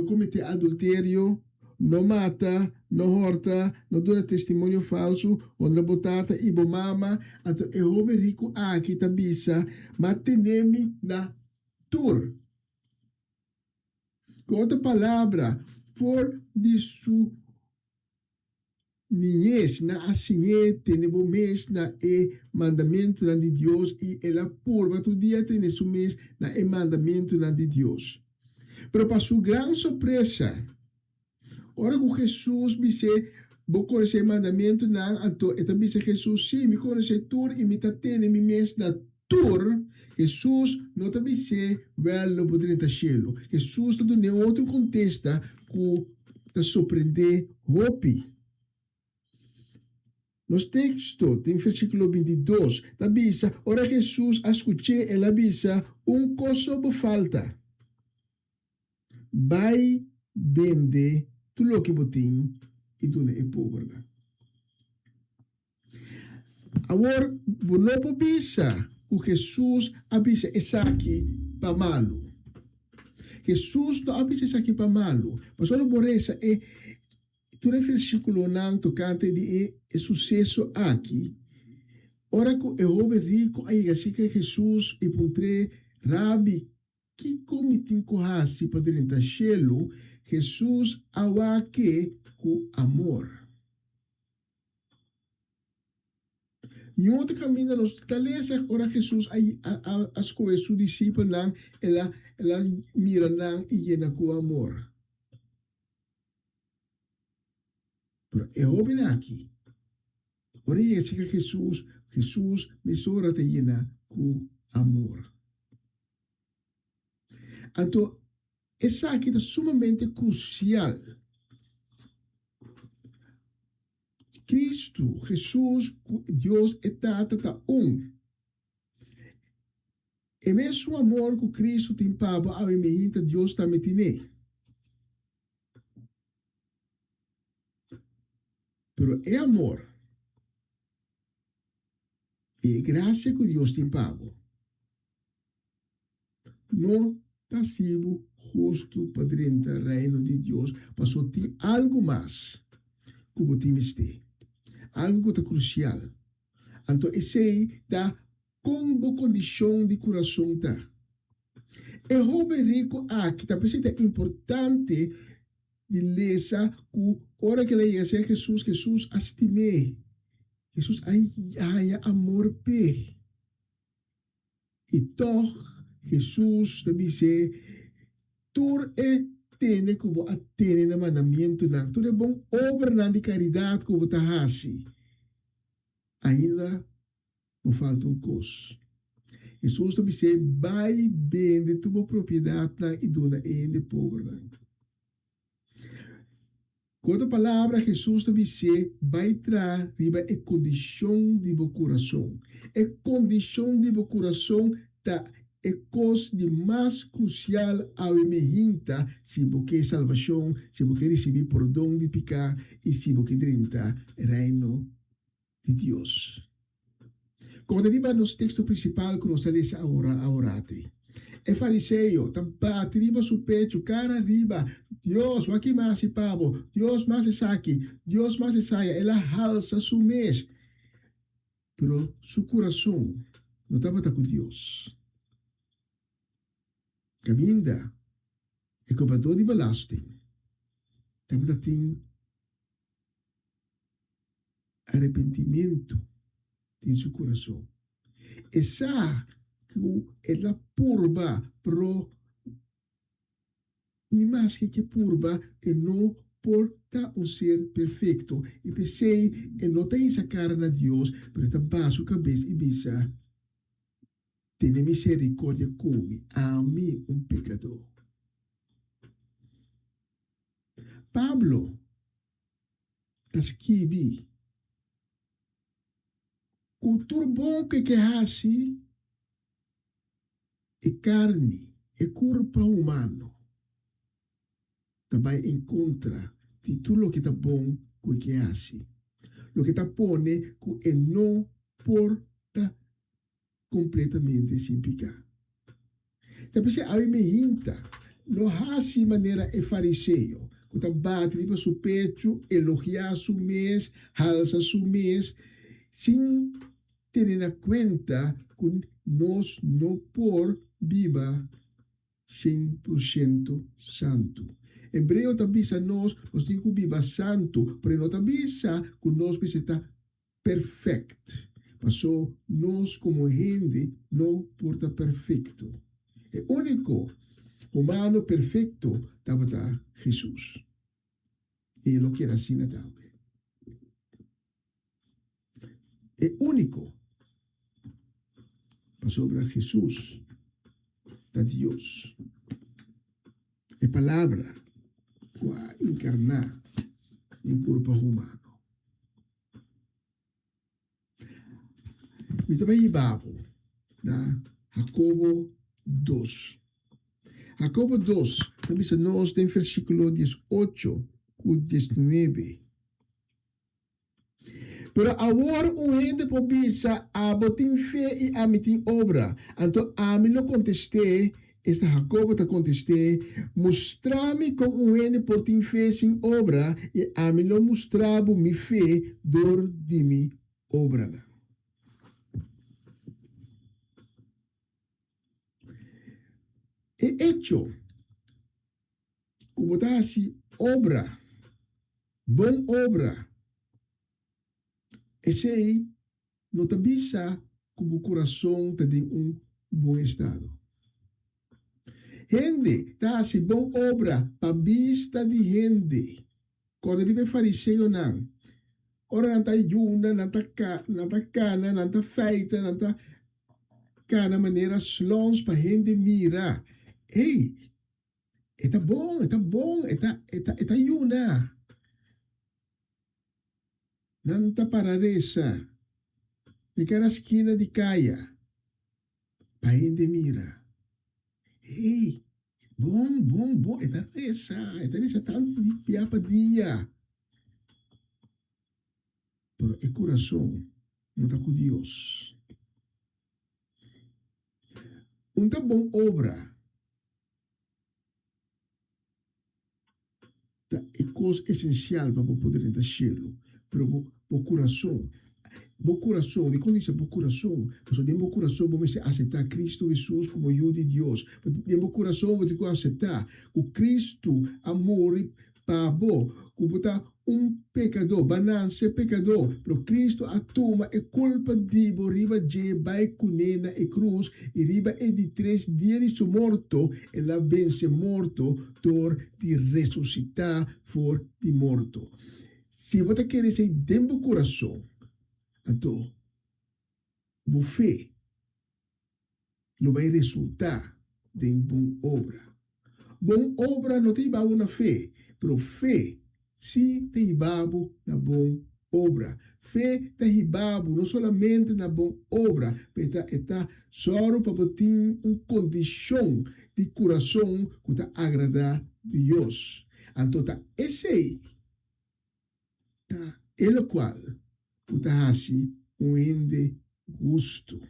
cometer adultério, não mata, não horta, não dá testemunho falso, onde botata e bomama, então é homem rico aqui tabisa, mas teneme na tur. Com outra palavra, for de su niñez, na asinye, tenebo mes na mandamento na de Deus e ela purba tu dia tene su mes na mandamento na de Deus. Pero para sua grande surpresa, ora que Jesus disse, vou conhecer mandamento na anto, e também disse Jesus, sim, me conhece tur e me tatene me mes na tur, Jesus não também disse, well, não poderia estar cielo. Jesus está dando outro contexto que te surpreender, hope. Nos textos, em versículo 22, avisa, ora Jesus escuché, ele avisa, coisa me falta. Vai vende tudo o que botim e tu não é pobre. Agora, não pode avisa, o Jesus avisa essa aqui para malo. Jesus não avisa essa aqui para malo. Mas só por isso é tu no versículo não tocante de sucesso aqui. Ora que o homem rico aí assim que Jesus e puntre Rabi que comitim kohasi para dentro do cielo, Jesus awake com amor. E outro caminho nos talvez ora Jesus aí as coisas su discípulo não ela mira não e llena com amor. Pero é homem aqui. Ora é assim que Jesus me sora te llena com amor. Então, essa aqui é sumamente crucial. Cristo, Jesus, Deus está E mesmo o amor que Cristo tem para a imagina Deus está metendo. Pero é amor. E graça que Deus tem pago. Não está sendo justo para dentro do reino de Deus, mas só tem algo mais que você tem. Algo que é crucial. Então, esse aí dá como condição de coração. E o homem rico aqui, talvez é importante de ler que hora que ele ia ser Jesus estimei. Jesus aí amor pe. E toch, Jesus também diz, tur é tene como a tene na mandamento na. Tur é bom obra na de caridade como ta hasi. Ainda me falta coisa. Jesus também diz, vai vende tua propriedade na e dona de pobre. Com outra palavra, Jesus também diz, vai trazer riba a condição de meu coração. A condição de meu coração é coisa de mais crucial ao imagina se você quer salvação, se você quer receber perdão de pecado e se você quer entrar no reino de Deus. Quando arriba no texto principal que nós lemos agora, é fariseu, bate riba su pecho, cara arriba, Deus, aqui mais pavo, Deus mais aqui, Deus mais saia, ela alça su mês. Pero su coração não estava com Deus. Caminda, é cobrador de belasting, estava tendo arrependimento em seu coração. Essa que ela purba, pero mais que purba e não porta um ser perfeito. E pensei, e não tem essa cara na Deus, pero está baixo a cabeça e bisa, tem misericórdia comigo, a mim, pecador. Pablo, escreve, cultura bom que hasi é carne, é corpo humano. Também encontra de tudo o que está bom que hasi. O que está pone que é não porta completamente sem pecado. Então, se a imagina, não hasi maneira é fariseu, que está bate para seu pecho, elogiar seu mês, alça seu mês, sem ter em conta que nós não por viva 100% santo. Hebreu tabisa nós temos que viver santo, pero não tabisa que nós está perfeito. Passou nós como gente não porta perfeito. O único humano perfeito estava Jesus. E ele que era assim também. O único passou para Jesus, da Deus. A palavra que encarnar em corpo humano. Me também babo, na Jacobo 2. Jacobo 2, também nós tem versículo 18 com 19. Pero agora gente pobisa abo tem fé e ame tem obra. Então ame lo contestei, esta Jacobo te contestei, mostra-me como gente por tem fé sem obra e ame lo mostrabo mi fé dor de mi obra. E hecho, como está assim, obra, bom obra, esse aí não te avisa como o coração tem bom estado. Gente, tá assim, bom obra, para vista de gente. Quando ele é fariseu, não. Ora, não está yuna, não está cana, não está feita, não está cana, maneira slons para gente mirar. Ei, está bom, está yuna. Não está pararesa. Fica na esquina de caia. Para gente mira. Ei, bom, está resa tanto de dia para dia. Pero o coração não está com Deus. Uma boa obra é coisa essencial para poder entrar no céu. Pero o coração, de quando diz o coração, porque dentro do coração vamos aceitar Cristo Jesus como eu de Deus. Dentro do coração vamos aceitar que Cristo amor pagou, que botar pecador, banança pecador, pero Cristo atoma é culpa de riba de vai cunena e cruz e riba é de 3 dias de morto, ela vence morto, dor de ressuscitar for de morto. Se você quer ser dentro do coração, então, a fé não vai resultar de boa obra. Boa obra não tem babo na fé, mas fé sim tem babo na boa obra. Fé tem babo não somente na boa obra, mas está só para ter uma condição de coração que está agradar a Deus. Então, esse aí, é o qual está assim ende justo.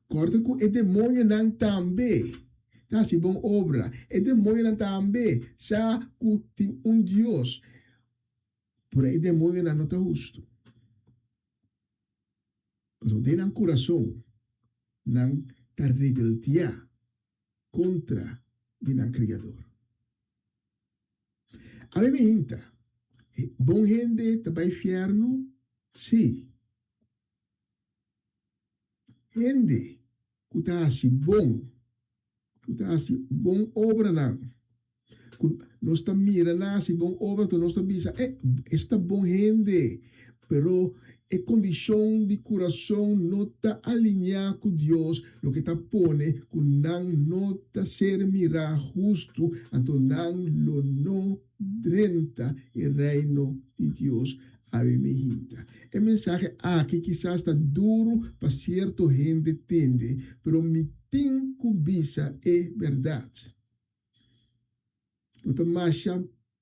Corta com o demônio não também. Tá assim bom obra. O demônio não também. Já que tem Deus. Porém o demônio não está justo. Mas o tem coração não está rebeldia contra o Criador. A mim me hinta. Bom gente está para o inferno? Sim. Gente que está assim bom, que está assim bom obra não. Nós está mirando assim bom obra, então nós está pensando, esta bom gente, pero a condição de coração não está alinhada com Deus, o que está pone que não está ser mirar justo, então não renta o reino de Deus a me hinta. O mensagem aqui quizás está duro para certa gente entender, pero me tem cobiça é verdade. Não está mais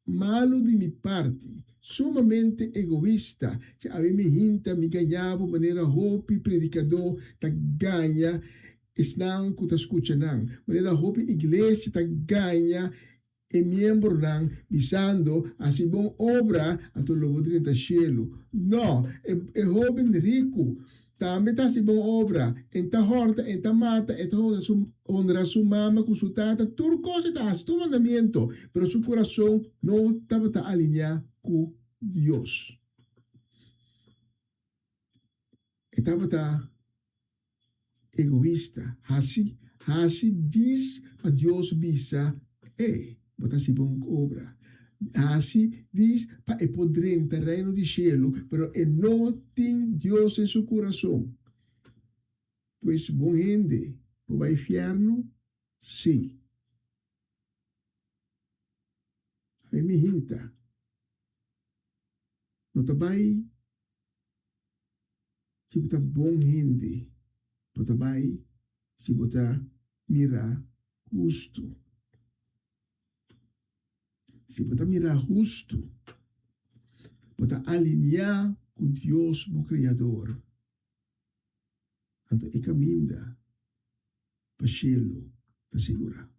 malo de minha parte, sumamente egoísta. Se a me hinta, me ganhava de maneira hopi predicador, tá ganha, esnang que tá escutando, maneira hopi igreja, tá ganha, e membro não, visando assim bom obra, então logo dentro do cielo. Não, é jovem rico, Também está se bom obra. Enta horta, enta mata, enta honra su mama, com su tata, tudo coisa está, tu mandamento. Pero su coração não estava alinhado com Deus. Estava egoísta. Assim diz a Deus bisa, bota se bom obra. Assim diz para poder entrar no reino do cielo, pero não tem Deus em seu coração. Pois bom gente, vai inferno? Sim. A me hinta. Não tá bem. Se você bom gente, você vai, se você mira justo. Se você mira justo, você alinhar com Deus, o Criador. Então, é caminho para o cielo, para segurar.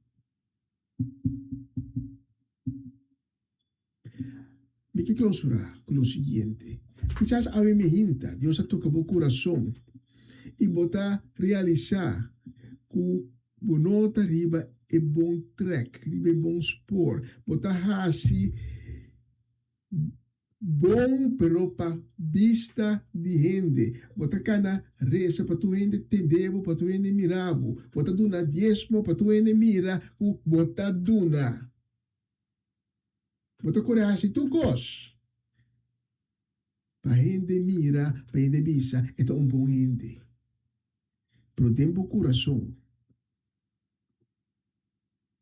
Me que clausurar com o seguinte. Quizás a mim me hinta, Deus a toca o coração e botar realizar que bonota riba é bom track, riba é bom spor, botar assim bom pero para vista de gente, botar cana reza para tu gente tendebo, para tu gente mirabo, botar duna diezmo para tu gente mira, botar duna, botar coragem tu gos. Para gente mira, para gente visa, é um bom gente. Pero tempo coração,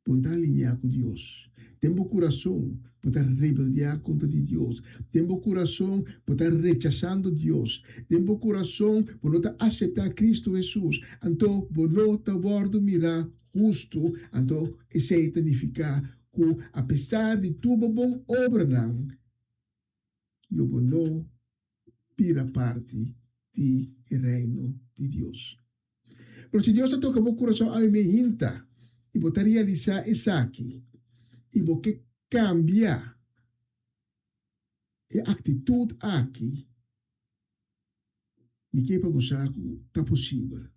ponta alinhar com Deus. Tempo coração, ponta rebeldear contra Deus. Tempo coração, ponta rechazando Deus. Tempo coração, ponta aceitar Cristo Jesus. Então, bonota bordo mirar justo. Então, isso significa que, apesar de tudo bom obra não, logo não pira parte do reino de Deus. Pero se Deus toca o coração a me hinta e botar realizar isso aqui e você cambiar a atitude aqui, me que para você está possível.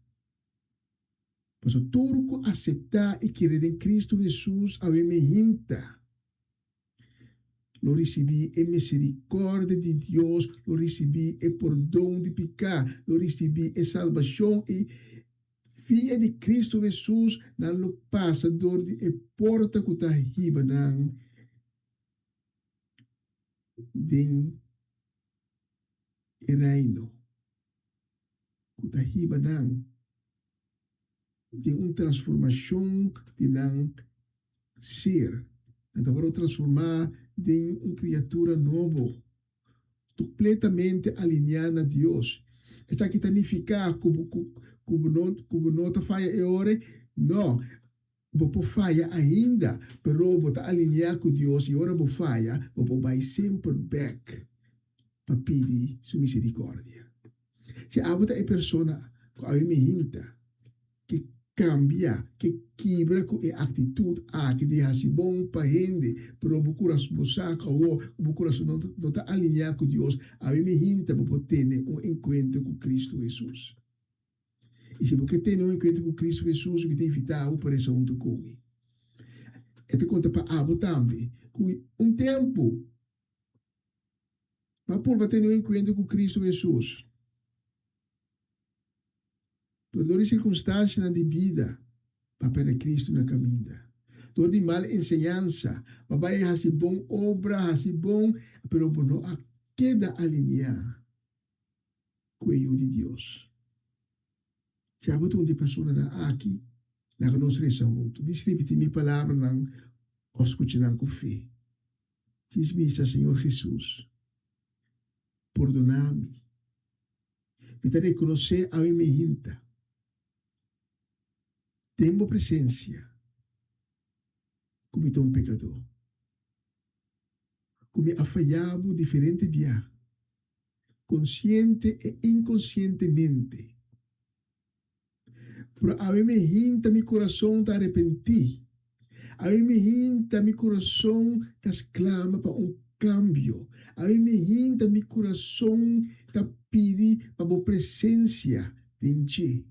Mas o turco aceitar e querer em Cristo Jesus a me hinta. Lo recebi a misericórdia de Deus, lo recebi a perdão de pecado, lo recebi a salvação e via de Cristo Jesus não passador de porta que está riba não de reino que está riba não de uma transformação de não ser então para transformar de uma criatura nova completamente alinhada a Deus. Essa que significa como não está falha é hora, não, você falha ainda, pero você alinhar com Deus e ora você falha, você vai sempre back para pedir sua misericórdia. Se a outra é pessoa que a me hinta, que cambia, que quebra com a atitude que deixa-se bom para gente, pero o coração saca ou o coração não está alinhado com Deus, a me hinta para ter um encontro com Cristo Jesus. E se você tem um encontro com Cristo Jesus, me tem invitado para esse assunto comigo. E te conta para Abo também, que um tempo, para ter um encontro com Cristo Jesus, por todas as circunstâncias de vida, para perder Cristo na caminhada. Toda de mal ensinança, papai hasi bom obra, hasi bom, pero não a queda alinhar com o de Deus. Se há uma pessoa aqui, na nossa lição, distribute minha palavra, não, ou escutar com fé. Diz-me, Senhor Jesus, perdona-me. Me reconhecer a minha hinta. Tenho presença como um pecador. Como afallado diferente via, consciente e inconscientemente. Pero a mim me hinta meu coração te arrepentir. A mim me hinta meu coração te clama para cambio. A mí me hinta mi corazón te pide para tu presencia de ti.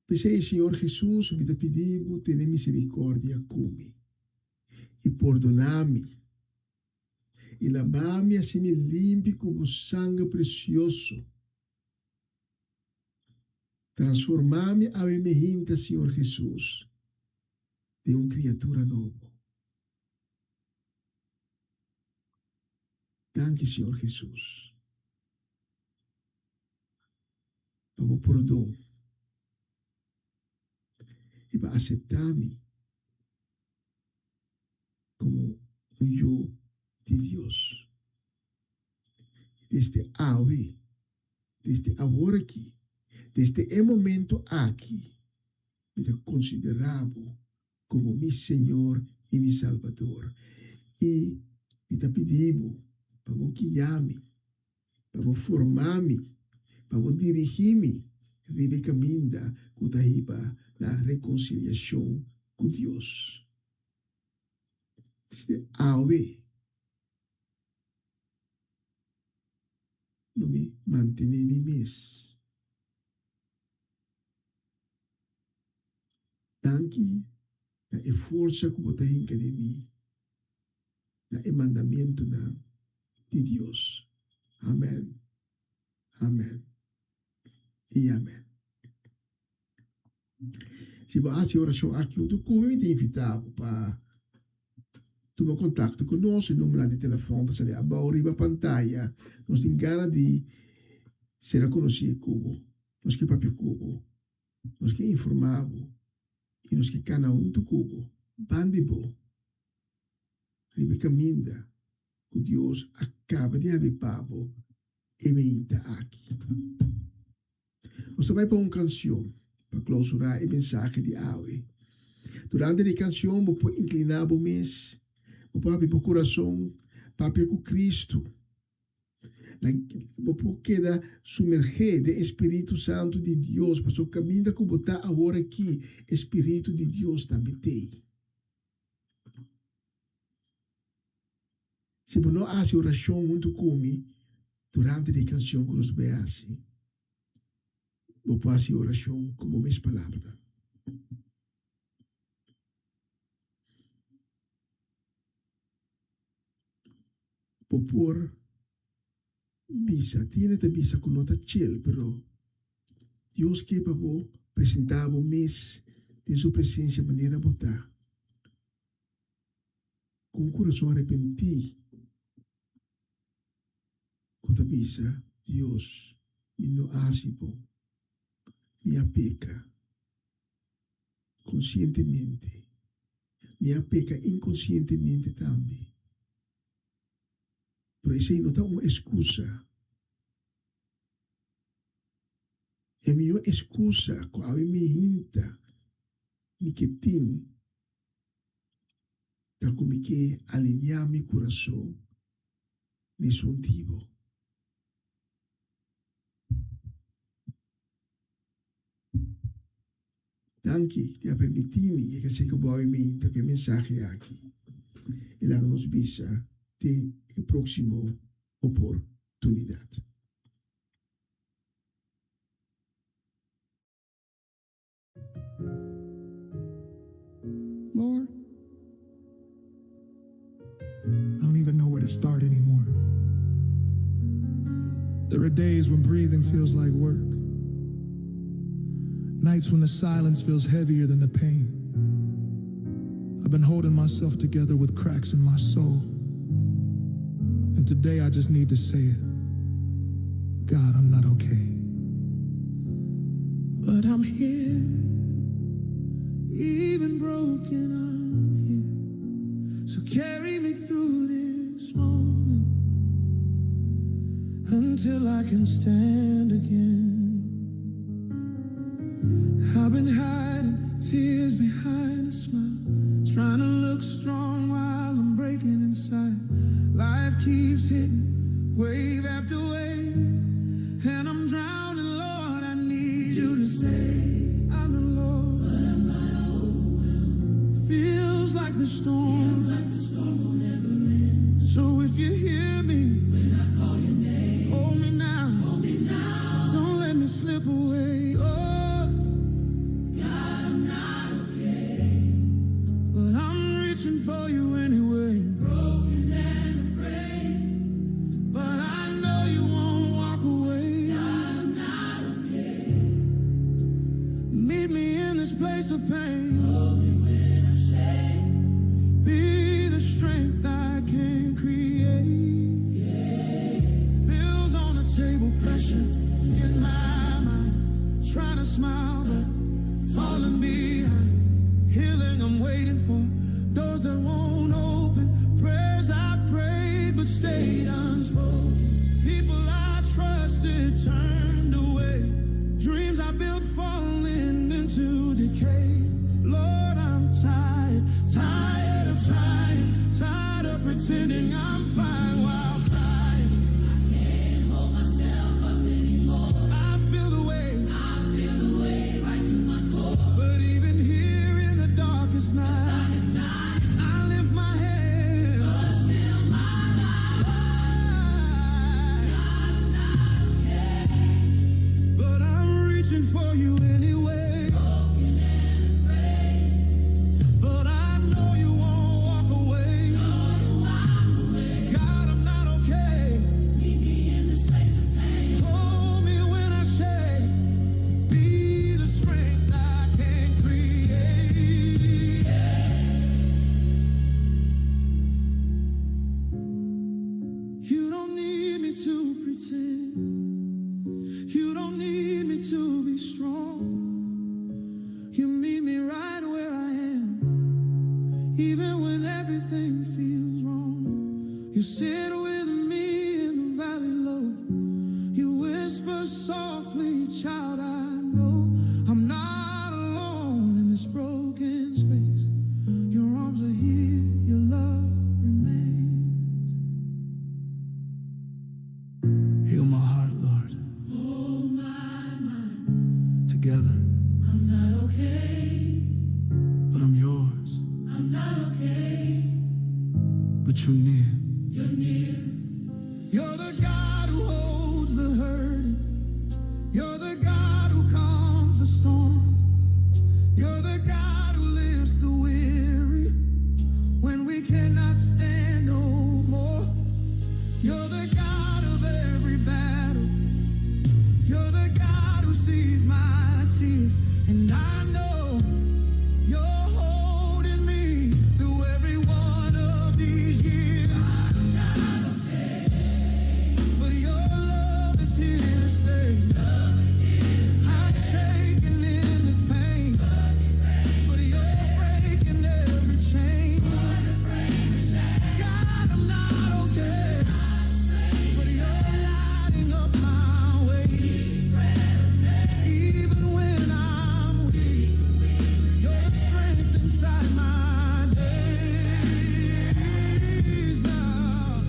Pensei, Senhor Jesus, me te pedimos, tener misericordia conmigo e perdonar-me e lavar-me assim me limpe com o sangue precioso. Transformar-me a minha mente, Senhor Jesus, de uma criatura nova. Danke, Senhor Jesus, para o perdão e para aceitar-me como um eu de Deus. Desde hoje, desde agora aqui, desde o momento aqui, me consideravo como meu Senhor e meu Salvador. E me pedimos para guiar-me, para formar-me, para dirigir-me no caminho da reconciliação com Deus. Desde hoje, não me mantenho mesmo. Danke na força que você tem de mim, na mandamento de Deus. Amém. Amém. E amém. Se você faz oração aqui, eu me invitado para tomar contato conosco, o número de telefone está ali abaixo da pantalla. Nós temos ganas de ser conhecido como, nós que papi como, nós que informavo, e nós que cada do cubo, bandibo, ribe caminda, que Deus acaba de abrir pavo e me inta aqui. Nós vai para uma canção para clausurar a mensagem de hoje. Durante a canção, vou inclinar o mês, vou abrir o coração, para com Cristo. Vou quedar sumerger do Espírito Santo de Deus, para o caminho que está agora aqui, Espírito de Deus também tem. Se você não faz oração junto comigo, durante a canção que nós vamos fazer, vou fazer oração com minhas palavras. Vou pôr bisa, tiene te bisa con nota chill, pero Dios que para vos presentaba un mes en su presencia manera botar. Con corazón arrepentí. Con ta bisa, Dios, mi no asipo, mi apeca conscientemente, mi apeca inconscientemente también. Pero essa não está uma excusa. É a minha excusa com a minha hinta, me que tem, para como que alinhar meu coração nesse motivo. Danke, te permitir-me que seja boa minha hinta, que mensagem aqui. E lá nos bisa de a próxima oportunidade. Lord, I don't even know where to start anymore. There are days when breathing feels like work. Nights when the silence feels heavier than the pain. I've been holding myself together with cracks in my soul. And today I just need to say it. God, I'm not okay. But I'm here. Even broken, I'm here. So carry me through this moment until I can stand again. I've been hiding tears behind a smile, trying to look strong while I'm breaking inside. Life keeps hitting wave after wave, and I'm drowning, Lord. I need you to say, I'm the Lord. But I'm not overwhelmed. Feels like the storm. Be the strength I can't create. Bills on the table, pressure in my mind. Trying to smile, but falling behind. Healing I'm waiting for, doors that won't open. Prayers I prayed but stayed unspoken. People I trusted turned away. Dreams I built falling into decay. Lord, I'm tired, tired of trying, tired of pretending I'm fine while crying. I can't hold myself up anymore. I feel the way right to my core. But even here in the darkest night, I lift my head. You're still my light. God, I'm not okay. But I'm reaching for you anyway. Broken and afraid. But I know you won't walk away. God, I'm not okay. Meet me in this place of pain. Hold me when I shake. Be the strength I can't create. You don't need me to pretend. You don't need me to be strong. You meet me right where I am, even when everything feels wrong. You sit with me in the valley low. You whisper softly, child, I know I'm not alone in this broken space. Your arms are here, your love remains. Heal my heart, Lord. Hold my mind together. I'm not okay, but I'm yours. I'm not okay, but you're near. You're near. You're the God who holds the hurting. You're the God who calms the storm. You're the God who lifts the weary when we cannot stand no more. You're the God of every battle. You're the God who sees my tears. And I know you're holding me through every one of these years. I'm not okay, but your love is here to stay. I'm shaking in this pain, but you're breaking every chain. God, I'm not okay, but you're lighting up my way. Even when I'm weak, you're the strength inside my days now.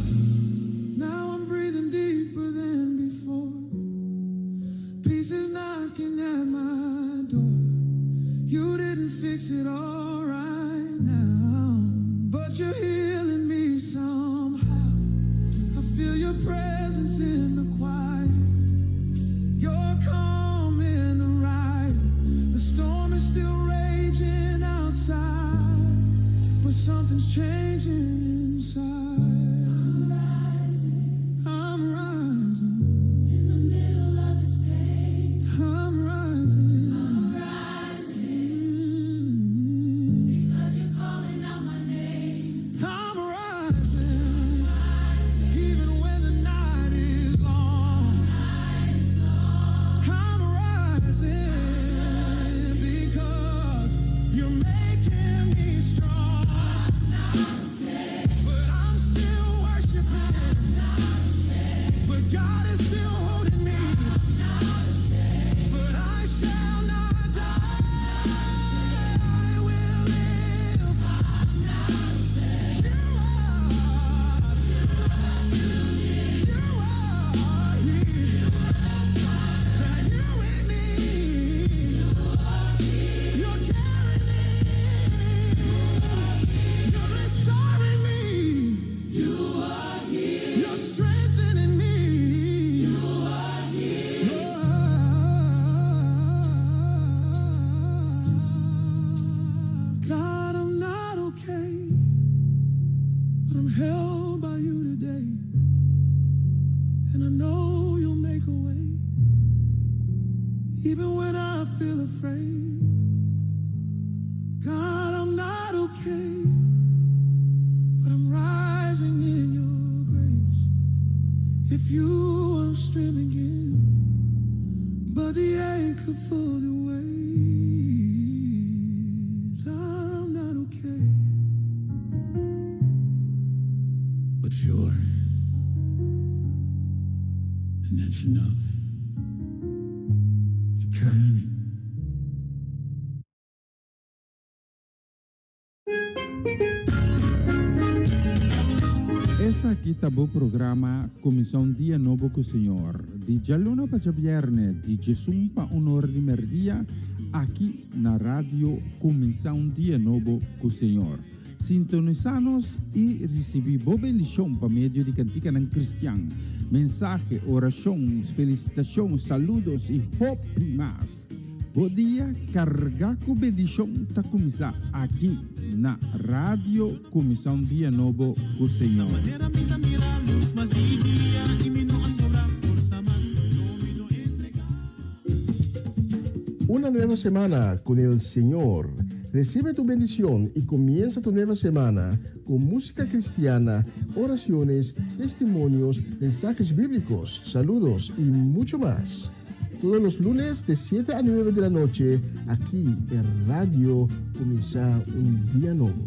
Now I'm breathing deeper than before. Peace is knocking at my door. You didn't fix it all right now, but you're healing me somehow. I feel your presence in the quiet. You're calm in the ride. The storm is still raging outside, but something's changing inside. I'm rising in the middle of this pain. I'm rising. Because you're calling out my name. I'm rising. Even when the night is long. I'm rising because you're making me strong. But I'm still worshiping. But God is still holding me. But I shall not die. I will live. You are here. That you in me. You're carrying me. okay, but I'm rising in your grace. If you were streaming in, but the anchor for the waves, I'm not okay, but sure, and that's enough to carry me. Essa aqui tá o programa Comissão Dia Novo com o Senhor. De Jaluna para Javierne, de Jesumpa Honor de Merdia, aqui na rádio Comissão Dia Novo com o Senhor. Sintonizanos e recebi boa bendição para meio de cantica não cristã. Mensagem, orações, felicitações, saludos e hope mais. Bom dia, carregar com bendição está começar aqui na Rádio Comissão Dia Novo com o Senhor. Una nueva semana con el Señor. Recibe tu bendición y comienza tu nueva semana con música cristiana, oraciones, testimonios, mensajes bíblicos, saludos y mucho más. Todos los lunes de 7 a 9 de la noche, aquí en Radio Comienza un Día Nuevo.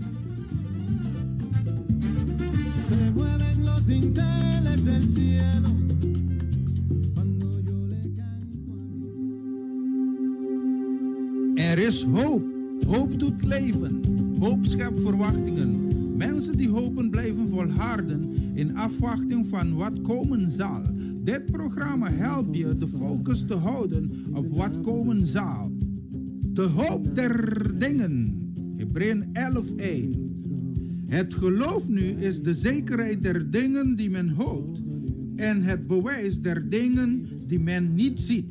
Se mueven los dinteles del cielo cuando yo le canto a Er is hoop. Hoop doet leven. Hoop schept verwachtingen. Mensen die hopen blijven volharden in afwachting van wat komen zal. Dit programma helpt je de focus te houden op wat komen zal. De hoop der dingen. Hebreeën 11:1. Het geloof nu is de zekerheid der dingen die men hoopt en het bewijs der dingen die men niet ziet.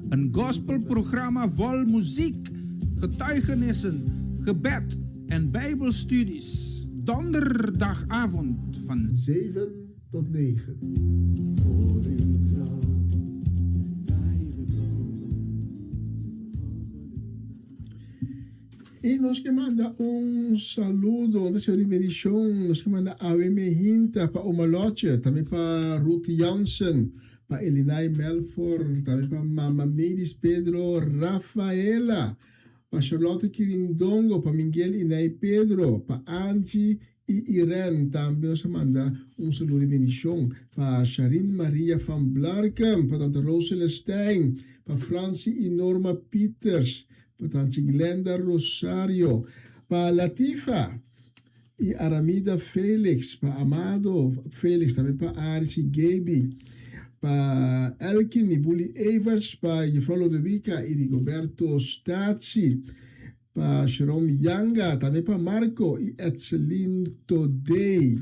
Een gospelprogramma vol muziek, getuigenissen, gebed en bijbelstudies. Donderdagavond van 7 tot 9. Y nos que manda un saludo, de Senhor bendición, nos que manda Ave Mehinta, para Omaloche, también para Ruth Jansen, para Elinay Melford, también para Mama Medis Pedro Rafaela, para Charlotte Quirindongo, para Miguel Inay Pedro, para Angie y Irene, también nos manda un saludo de bendición para Sharin Maria van Blarken, para Tante Rosele Stein, para Francie y Norma Peters, para Tante Glenda Rosario, para Latifa y Aramida Félix, para Amado Félix, también para Aris y Gaby, para Elkin y Bully Evers, para Jefrolo de Vica y Rigoberto Stazzi, para Jerome Yanga, también para Marco y Etzelin Todey.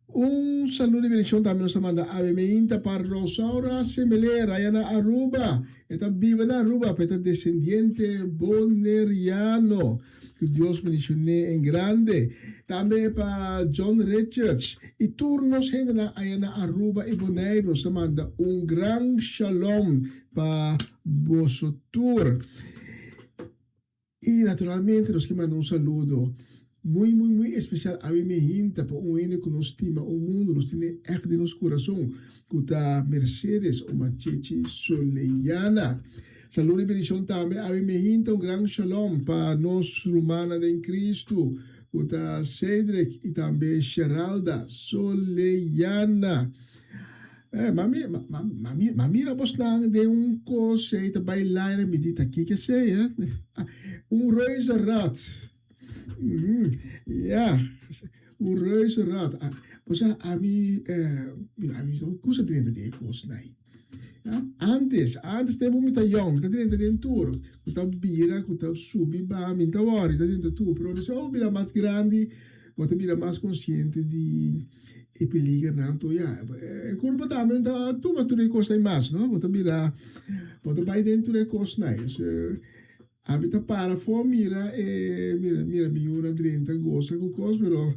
Un saludo de bendición también nos manda Ave Meinta para Rosaura Semelera, allá en Aruba. Está viva en Aruba, pero está descendiente boneriano. Que Dios bendicione en grande. También para John Richards. Y turnos allá en Aruba y Bonaire nos manda un gran shalom para vosotros. Y naturalmente nos que manda un saludo muy especial a mim hinta para ene que nos estima o mundo nos tiene echt de nos corazón kuta Mercedes o Machechi Soleiana. Saludo y bendición también a mim hinta un gran shalom para nos rumana de Cristo kuta Cedric y también Geralda Soleiana. Mira vos nang de un conceito bailar medita aqui que sei, un reuzenrad. Ja, un reuzenrad. Pues a mí cosa tiene de cosas nai. Antes tempo mi jong, dat dentro de tour, kuta bira, kuta subi ba, minta wari, dat dentro tu, pero so bira mais grande, kuta bira mais consciente de e peliga nanto ja. E culpa também da tu mas tu recosta mais, não? Kuta bira, kuta vai dentro de cosas nai. Abita para fora mira miura dentro gosta com coisa, pero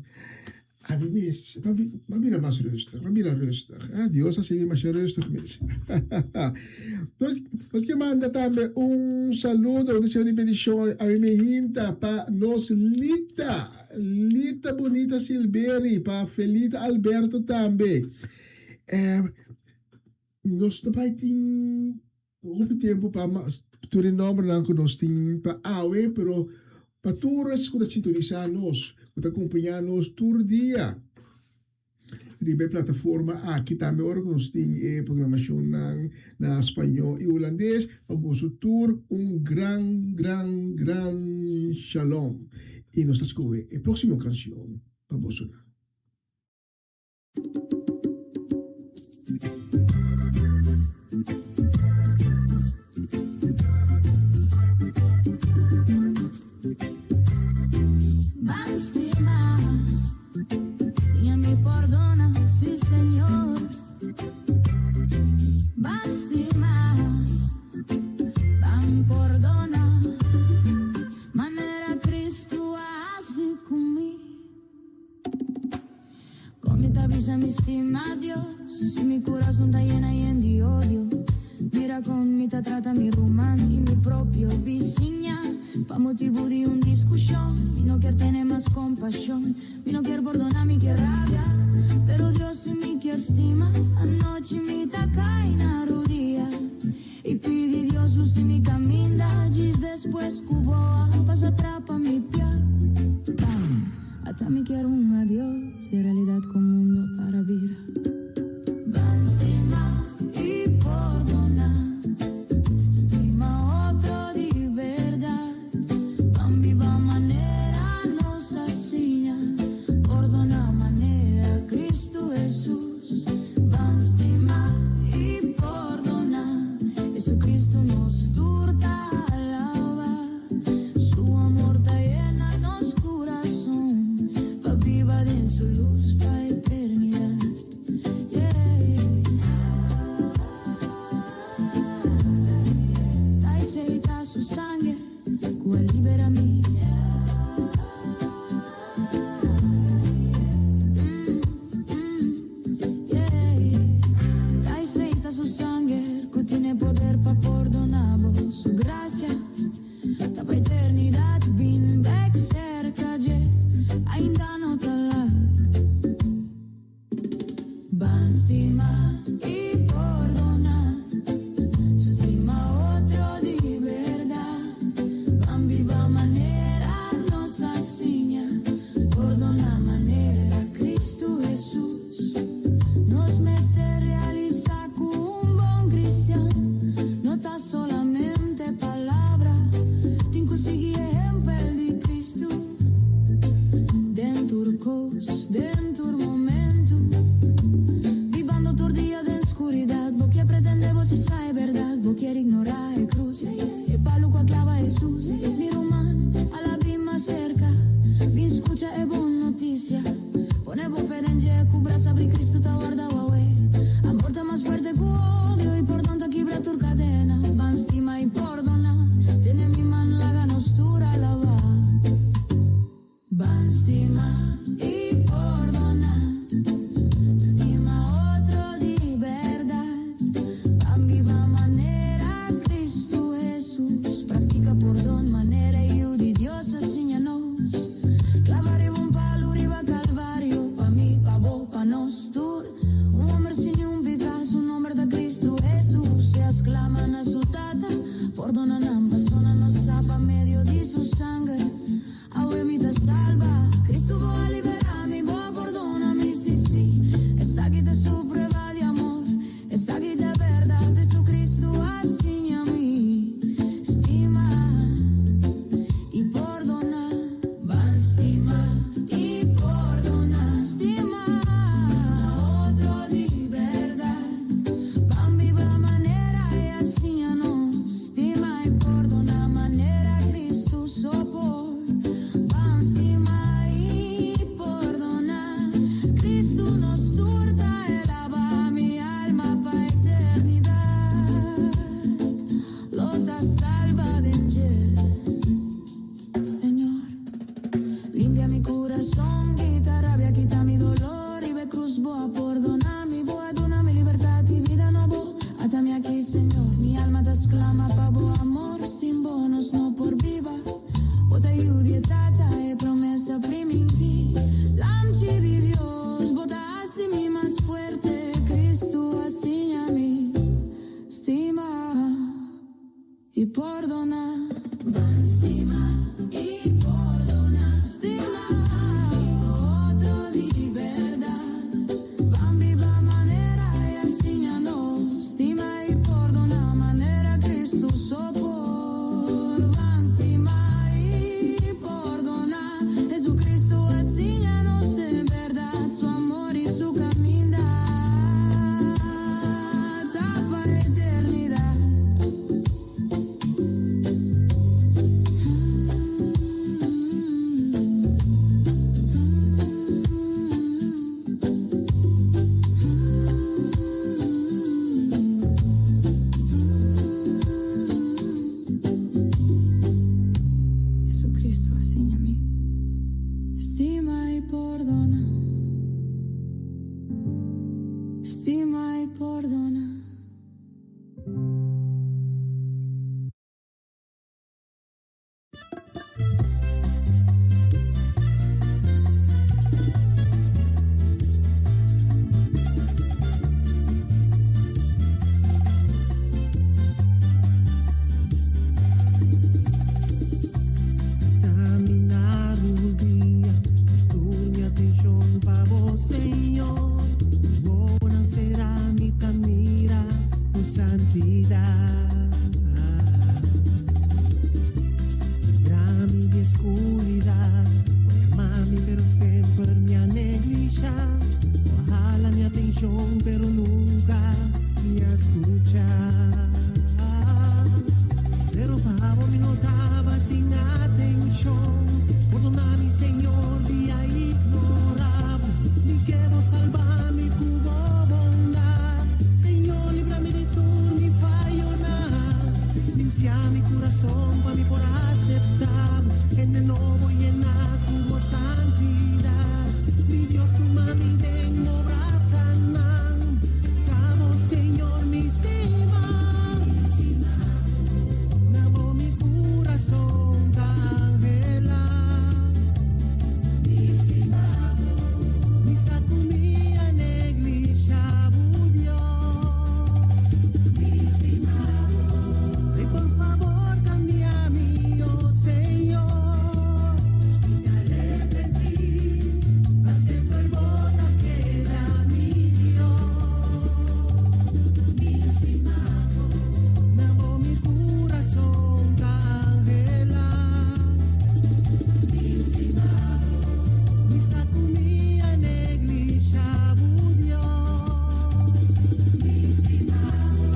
Mabila mas rustig. Mabila rustig. Dios así más rustig, mis. Entonces, que manda también un saludo de Señor y bendición a mi hinta pa nos Lita bonita Silberi, pa Felita Alberto también. Nos vai tin op tempo pa tu renombre lang nos tin pa awe pero pa turas ko sintonizar nos, ko acompanhar nos tur dia. Ribe plataforma aqui também ora nos tem programação na espanhol e holandês, pa vosso tour gran shalom. E nós escolhe a próxima canção pa vosso. Lástima, si me perdona, sí Señor. Lástima, me perdona, manera Cristo hace conmigo. Come te avisa mi estima Dios, si mi corazón está llena de odio. Mira con mi te trata mi román y mi propio vizinha. Pa motivo de discusión, mi no quiere tener más compasión, mi no quiere perdonar, mi quiere rabia, pero Dios sí me quiere estima. Anoche mi ta cae na rodilla y pide Dios luz y mi camina, diz después cuboa, pasa atrapa mi pia. Hasta me quiero un adiós y realidad con mundo para vida. Va estima y perdona, estima otro de verdad. Viva manera nos asina, perdona manera Cristo Jesús, bástima y perdona, Jesucristo nos turta alaba, su amor ta llena nos corazón, pa viva de su luz pa eternidad. Ta aceita su sangre, cual libera mi. Tiene poder pa perdonar su gracia, ta pa eternidad bin back cerca de ainda não tá lá. Ban stima e perdona, stima outro de verdade. Ban viva maneira nossa assinha, perdona maneira Cristo Jesus. Nos mestre realiza no está solamente palabra, tengo que seguir ejemplo de Cristo. Dentro cos, dentro momento, vivando todo día de oscuridad. Vos que pretende vos si sabe verdad, vos quiere ignorar el cruz. El palo que clava Jesús, mi román a la bima cerca, mi escucha es buena noticia. Pone vos fe en je, cubras abrir Cristo te guarda guawe. Amor está más fuerte que odio y por tanto quebra tu cadena. Van stima y perdona, tiene mi mano la ganostura la va. Van stima y perdona, stima otro de verdad. Van viva manera Cristo Jesús, practica perdón manera y de Dios asíñanos. Clavaré un palo arriba Calvario, pa mí, pa vos, pa nos tur. Un hombre sin un Picasso, un hombre de Cristo Jesús. Se exclaman a su tata, perdona nam, persona no sapa medio de su sangre. Agua mi te salva, Cristo va a liberar. bendición, pero nunca me escucha. Pero Pablo me notaba, ten atención. Perdóname, Señor, día ignoraba. Me quiero salvar, me cubo bondad. Señor, líbrame de tu, mi fallo nada. Limpia mi corazón para mí por aceptar. En el nuevo y en la cubo santidad. Mi Dios, tu mami de no brazanan. Cabo, Señor, mi estima. Nabo mi corazón cangela. Mi saco mia negligia budio. Ay, por favor, cambiami, oh Señor. Me arrepentí, acepto el voto que da mi Dios. Mi estimado, nabo mi corazón cangela. Mi estimado, mi saco mia negligia budio. Mi estimado,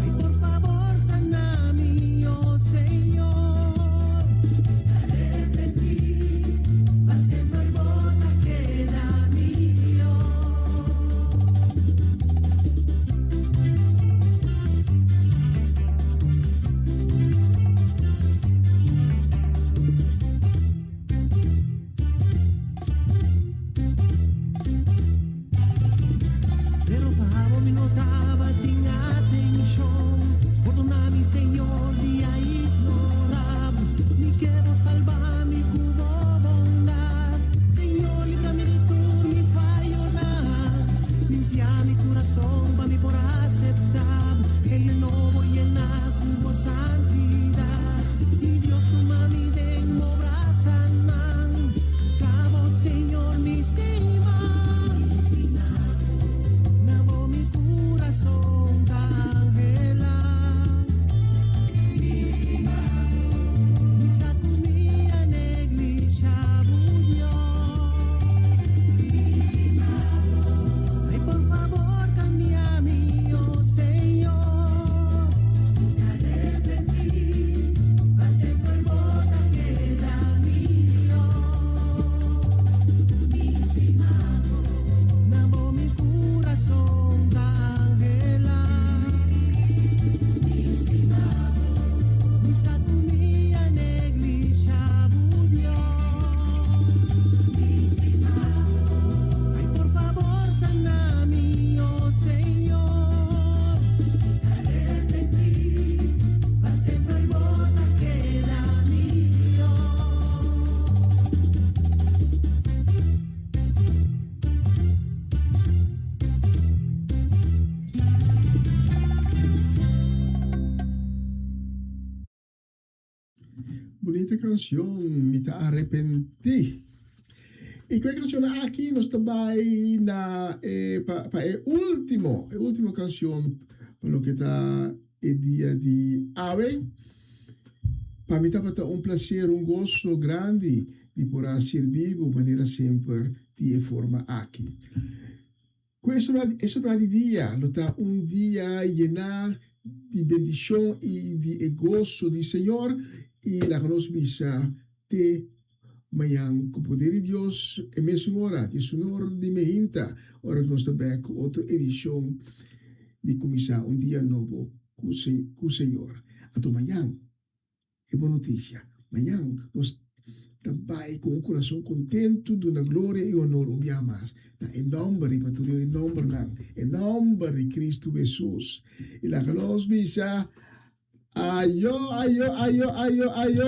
ay, por favor, sanami, oh Señor. Me arrepentí, acepto el voto que da mi Dios. Pero Pablo me notaba, ten atención. Perdóname, Señor, día ignoraba. Me quiero salvar, mi cubo bondad. Señor, líbrame de tu, mi fallo nada. Limpia mi corazón para mí por aceptar. En el nuevo y en la cubo santidad. Y Dios, tu mami de no brazanan. Cabo, Señor, mi estima. Nabo mi corazón cangela. Mi estimado, mi saco mia negligia budio. Mi estimado, ay, por favor, cambiami, oh Señor. Me arrepentí, acepto el voto que da mi Dios. Mi estimado, nabo mi corazón cangela. Mi estimado, mi saco mia negligia budio. Mi estimado, ay, por favor, sanami, oh Señor. Me arrepentí, acepto el voto que da mi Dios. Bonita canción, Me Te Arrepentí. Y quella canzone aquí nos trabai na pa último canción para lo que está el día de hoy. Para mí estava un placer, un gozo grande de poder servir de maneira sempre de forma aqui. Questo è dia, lo está un dia llenar de bendición y de gozo del Señor y la que nos visa te mayang com o poder de Deus e mesmo hora, de Senhor de mehinta, ora que nós também com outra edição de começar um dia novo com o Senhor. Então, amanhã é boa notícia. Amanhã nós também com um coração contento, dando glória e honor um dia mais. Em nome de Patrícia, em nome de Cristo Jesus. E lá que nós visa, ayo, ayo, ayo, ayo, ayo.